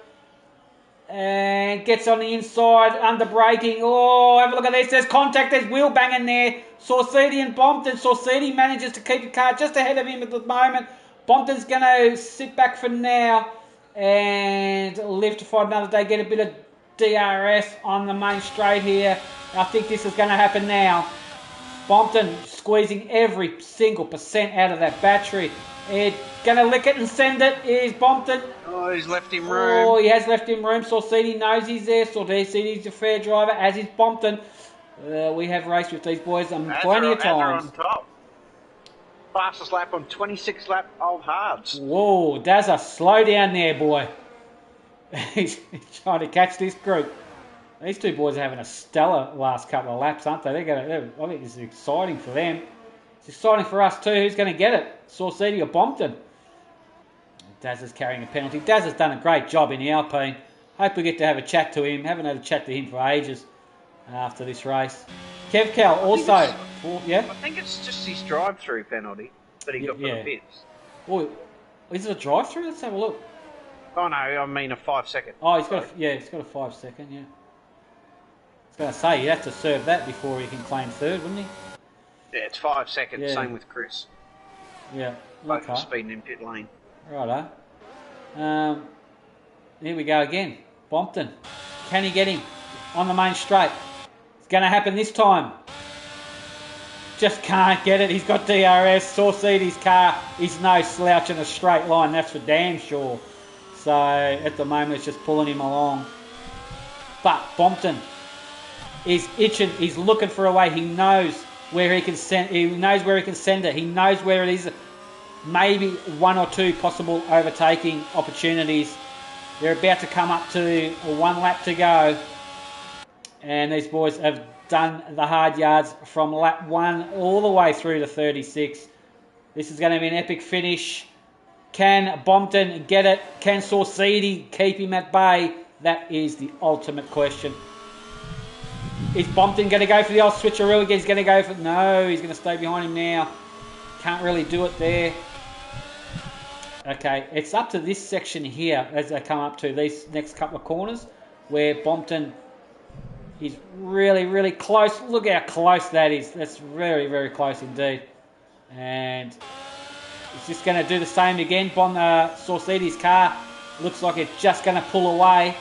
And gets on the inside, under braking. Oh, have a look at this. There's contact. There's wheel banging there. Saucedi and Bompton. Saucedi manages to keep the car just ahead of him at the moment. Bompton's going to sit back for now and live to fight another day. Get a bit of DRS on the main straight here. I think this is going to happen now. Bompton squeezing every single percent out of that battery. He's going to lick it and send it. Here's Bompton. Oh, he's left him room. Oh, he has left him room. Saucedi knows he's there. Saucedi's a fair driver, as is Bompton. We have raced with these boys plenty of times. On top. Fastest lap on 26 lap old hards. Whoa, Dazza, slow down there, boy. He's trying to catch this group. These two boys are having a stellar last couple of laps, aren't they? I think this is exciting for them. It's exciting for us too. Who's going to get it? Saucedi or Bompton? Daz is carrying a penalty. Daz has done a great job in the Alpine. Hope we get to have a chat to him. Haven't had a chat to him for ages after this race. Kev Cal also. I think it's just his drive-through penalty that he got for the pits. Oh, is it a drive-through? Let's have a look. Oh no, I mean a 5 second. Oh, he's got a 5 second. Yeah. I was going to say he'd have to serve that before he can claim third, wouldn't he? Yeah, it's 5 seconds. Yeah. Same with Chris. Yeah. Both are speeding in pit lane. Righto. Here we go again. Bompton. Can he get him on the main straight? It's going to happen this time. Just can't get it. He's got DRS. Saucedi's car is no slouch in a straight line. That's for damn sure. So at the moment it's just pulling him along. But Bompton is itching. He's looking for a way. He knows where he can send. He knows where he can send it. He knows where it is. Maybe one or two possible overtaking opportunities. They're about to come up to 1 lap to go. And these boys have done the hard yards from lap 1 all the way through to 36. This is going to be an epic finish. Can Bompton get it? Can Saucedi keep him at bay? That is the ultimate question. Is Bompton going to go for the old switcheroo again? He's going to go for... No, he's going to stay behind him now. Can't really do it there. Okay, it's up to this section here as they come up to these next couple of corners where Bompton is really, really close. Look how close that is. That's very, very close indeed. And he's just going to do the same again. Saucedi's car looks like it's just going to pull away.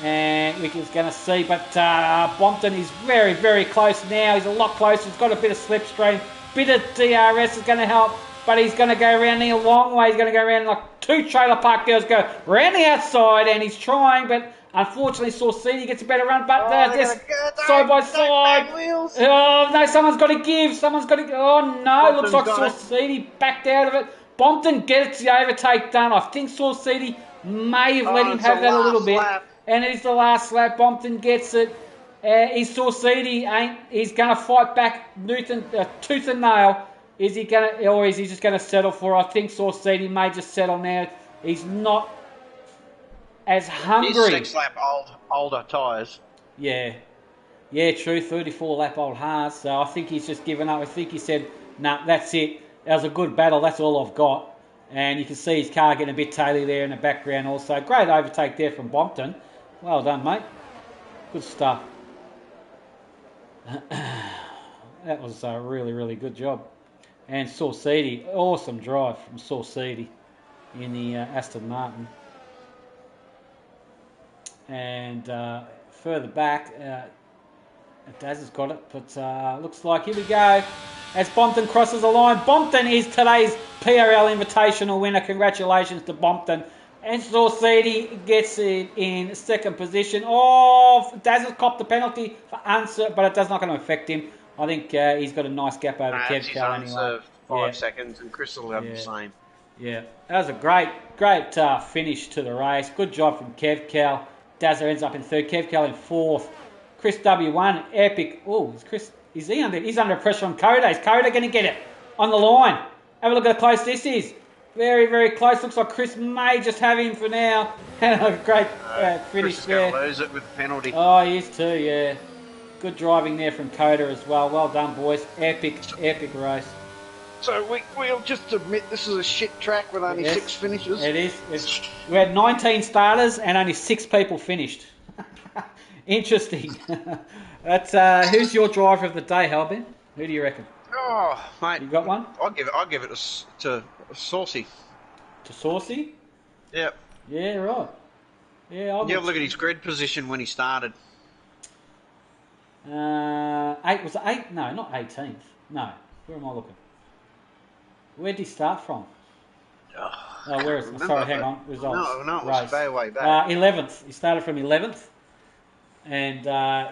And we're going to see, but Bompton is very, very close now. He's a lot closer. He's got a bit of slipstream. Bit of DRS is going to help, but he's going to go around there a long way. He's going to go around like 2 trailer park girls go around the outside, and he's trying, but unfortunately Saucedi gets a better run. But just side by side. Oh no, someone's got to give. Someone's got to. Oh no, looks like Saucedi backed out of it. Bompton gets the overtake done. I think Saucedi may have let him have that a little bit. And it's the last lap. Bompton gets it. Is Saucedi he's going to fight back tooth and nail. Is he going to, or is he just going to settle for it? I think Saucedi may just settle now. He's not as hungry. He's 6 lap older tyres. Yeah. Yeah, true. 34 lap old Haas. So I think he's just given up. I think he said, nah, that's it. That was a good battle. That's all I've got. And you can see his car getting a bit taily there in the background also. Great overtake there from Bompton. Well done, mate. Good stuff. That was a really, really good job. And Saucedi, awesome drive from Saucedi in the Aston Martin. And further back, Daz has got it, but looks like, here we go. As Bompton crosses the line, Bompton is today's PRL Invitational winner. Congratulations to Bompton. And Saucedi gets it in second position. Oh, Daz has copped the penalty for unsert, but it does not going to affect him. I think he's got a nice gap over Kev Cal anyway. 5 seconds, and Chris will have the same. Yeah, that was a great finish to the race. Good job from Kev Cal. Dazza ends up in third. Kev Cal in fourth. Chris W1, epic. Oh, is he under? He's under pressure from Coda. Is Coda going to get it on the line? Have a look at how close this is. Very, very close. Looks like Chris may just have him for now. A great finish Chris there. Chris is going to lose it with the penalty. Oh, he is too, yeah. Good driving there from Coda as well. Well done, boys. Epic race. So we'll just admit this is a shit track with only 6 finishes. It is. We had 19 starters and only 6 people finished. Interesting. That's who's your driver of the day, Halbin? Who do you reckon? Oh, mate. You got one? I'll give it to Saucy. To Saucy? Yep. Yeah, right. Yeah, I'll look at his grid position when he started. Was it 8? No, not 18th. No. Where am I looking? Where did he start from? Oh, where is it? Sorry, hang on. Results. No, it was way back. 11th. He started from 11th. And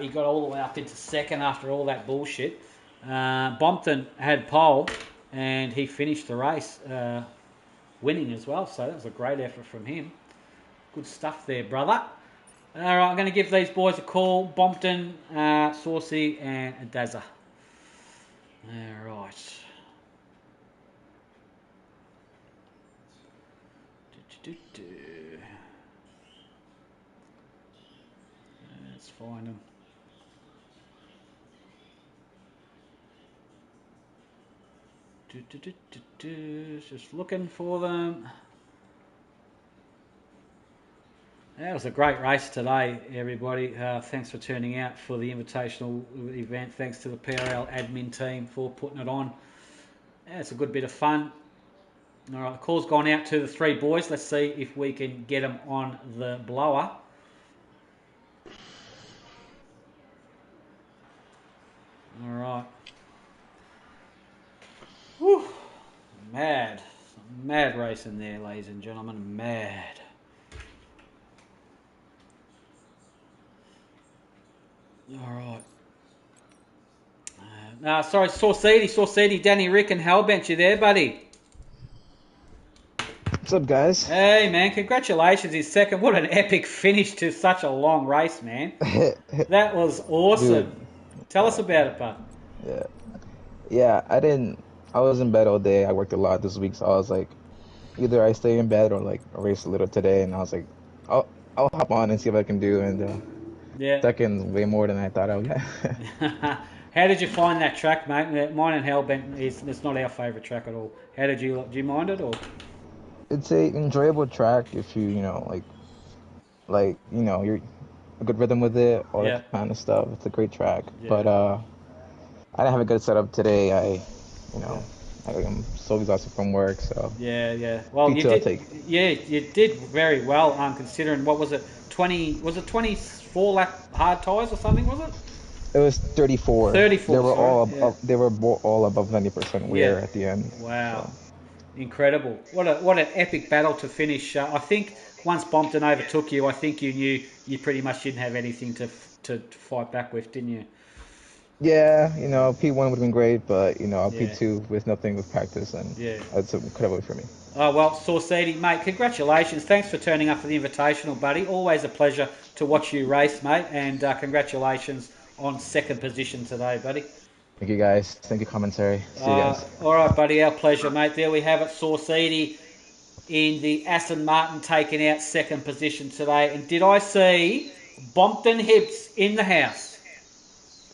he got all the way up into second after all that bullshit. Bompton had pole, and he finished the race winning as well. So that was a great effort from him. Good stuff there, brother. All right, I'm going to give these boys a call. Bompton, Saucy, and Dazza. All right. Let's find them. Just looking for them. That was a great race today, everybody. Thanks for turning out for the invitational event. Thanks to the PRL admin team for putting it on. Yeah, it's a good bit of fun. All right, the call's gone out to the 3 boys. Let's see if we can get them on the blower. All right. Whew. Mad. Some mad racing there, ladies and gentlemen. Mad. All right. Sorry, Saucedi, Danny, Rick, and Hellbench, you there, buddy? What's up, guys? Hey, man, congratulations. His second. What an epic finish to such a long race, man. That was awesome. Dude. Tell us about it, bud. Yeah, I was in bed all day. I worked a lot this week, so I was like, either I stay in bed or like race a little today. And I was like, I'll hop on and see what I can do. And second's way more than I thought I would get. How did you find that track, mate? Mine and Hellbent it's not our favourite track at all. How did you do? You mind it or? It's a enjoyable track if you you're a good rhythm with it, all that kind of stuff. It's a great track. Yeah. But I didn't have a good setup today. I'm so exhausted from work, so yeah. Well, you did very well. Considering what was it, 24 lap hard tyres or something, was it? It was 34. 34. They were all above 90% wear at the end. Wow, so. Incredible! What an epic battle to finish. I think once Bompton overtook you, I think you knew you pretty much didn't have anything to fight back with, didn't you? Yeah, P1 would have been great, but P2 with nothing with practice, and that's a cutaway for me. Oh, well, Saucedi, mate, congratulations. Thanks for turning up for the invitational, buddy. Always a pleasure to watch you race, mate, and congratulations on second position today, buddy. Thank you, guys. Thank you, commentary. See you guys. All right, buddy, our pleasure, mate. There we have it, Saucedi in the Aston Martin taking out second position today. And did I see Bompton Hibbs in the house?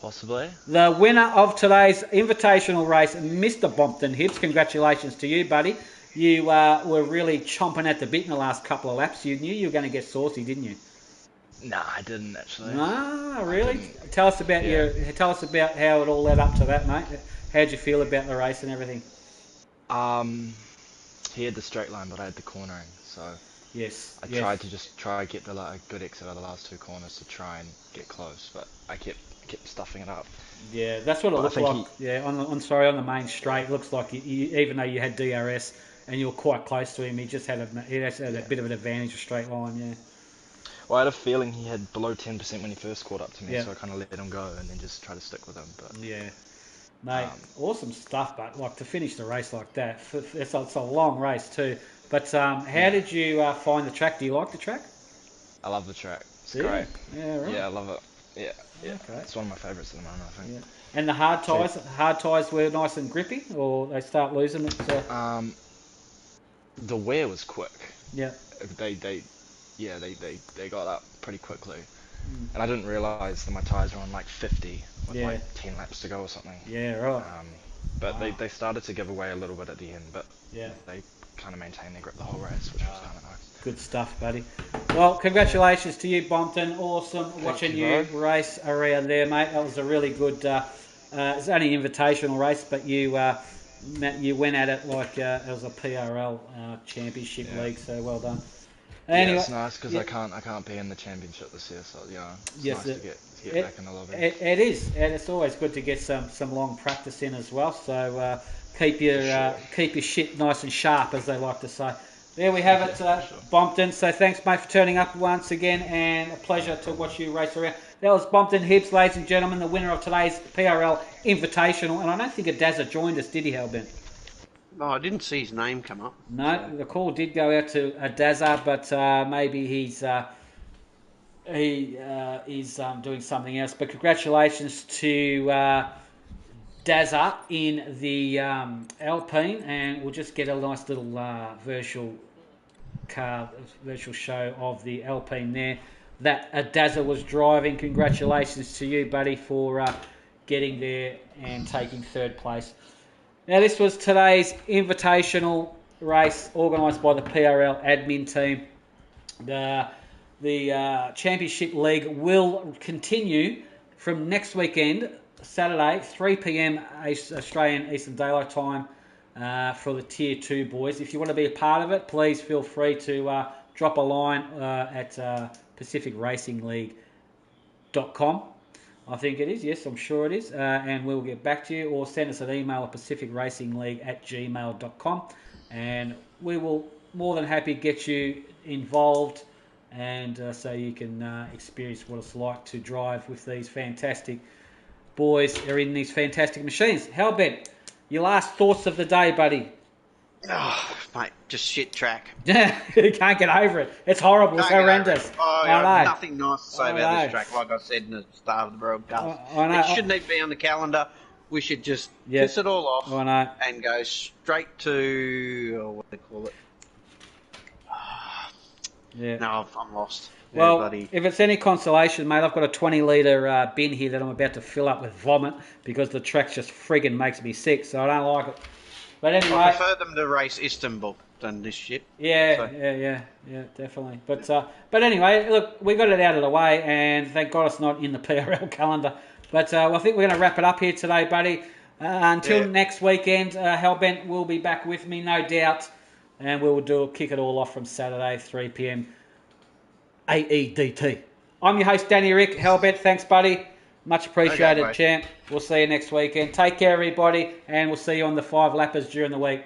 Possibly. The winner of today's invitational race, Mr. Bompton Hibbs. Congratulations to you, buddy. You were really chomping at the bit in the last couple of laps. You knew you were going to get saucy, didn't you? Nah, I didn't actually. Ah, really? Tell us about how it all led up to that, mate. How'd you feel about the race and everything? He had the straight line, but I had the cornering, so yes. I tried to just get a good exit out of the last 2 corners to try and get close, but I kept stuffing it up. Yeah, that's what it looked like. On the main straight, it looks like even though you had DRS and you were quite close to him, he just had a bit of an advantage of straight line. Yeah. Well, I had a feeling he had below 10% when he first caught up to me, so I kind of let him go and then just try to stick with him. But yeah, mate, awesome stuff. But like to finish the race like that, it's a long race too. But how did you find the track? Do you like the track? I love the track. It's great. Yeah, right. Yeah, I love it. Yeah. Okay. It's one of my favourites at the moment, I think. Yeah. And the hard tyres were nice and grippy, or they start losing it? The wear was quick. Yeah. They got up pretty quickly. And I didn't realise that my tyres were on like 50 with like 10 laps to go or something. Yeah, right. But they started to give away a little bit at the end, but they kind of maintained their grip the whole race, which was kind of nice. Good stuff, buddy. Well, congratulations to you, Bompton. Awesome watching you race around there, mate. That was a really good. It's only an invitational race, but you went at it like it was a PRL championship league. So well done. Anyway, it's nice because I can't be in the championship this year, so it's nice to get back in the lobby. It is, and it's always good to get some long practice in as well. So keep your shit nice and sharp, as they like to say. There we have it, Bompton. So thanks, mate, for turning up once again, and a pleasure to watch you race around. That was Bompton Hibbs, ladies and gentlemen, the winner of today's PRL Invitational. And I don't think a Dazza joined us, did he, Hellbent? No, I didn't see his name come up. No, the call did go out to a Dazza, but maybe he's doing something else. But congratulations to Dazza in the Alpine, and we'll just get a nice little virtual show of the Alpine there that a Dazza was driving. Congratulations to you, buddy, for getting there and taking third place. Now, this was today's invitational race organised by the PRL admin team. The Championship League will continue from next weekend, Saturday, 3 p.m. Australian Eastern Daylight Time for the Tier 2 boys. If you want to be a part of it, please feel free to drop a line at pacificracingleague.com. I think it is, yes, I'm sure it is, and we'll get back to you, or send us an email at pacificracingleague@gmail.com, and we will more than happy get you involved, and so you can experience what it's like to drive with these fantastic boys are in these fantastic machines. Hellbent, your last thoughts of the day, buddy? Oh, mate, just shit track. Yeah, you can't get over it. It's horrible. It's horrendous. I know. Nothing nice to say about this track, like I said in the start of the broadcast. It shouldn't even be on the calendar. We should just piss it all off and go straight to, what do they call it? No, I'm lost. Well, if it's any consolation, mate, I've got a 20-litre bin here that I'm about to fill up with vomit because the track just friggin' makes me sick, so I don't like it. But anyway, I prefer them to race Istanbul than this shit. Yeah, definitely. But anyway, look, we got it out of the way, and thank God it's not in the PRL calendar. But I think we're going to wrap it up here today, buddy. Until next weekend, Hellbent will be back with me, no doubt, and we will kick it all off from Saturday, 3 p.m. AEDT. I'm your host, Danny Rick. Hellbent, thanks, buddy. Much appreciated, champ. We'll see you next weekend. Take care, everybody, and we'll see you on the 5 lappers during the week.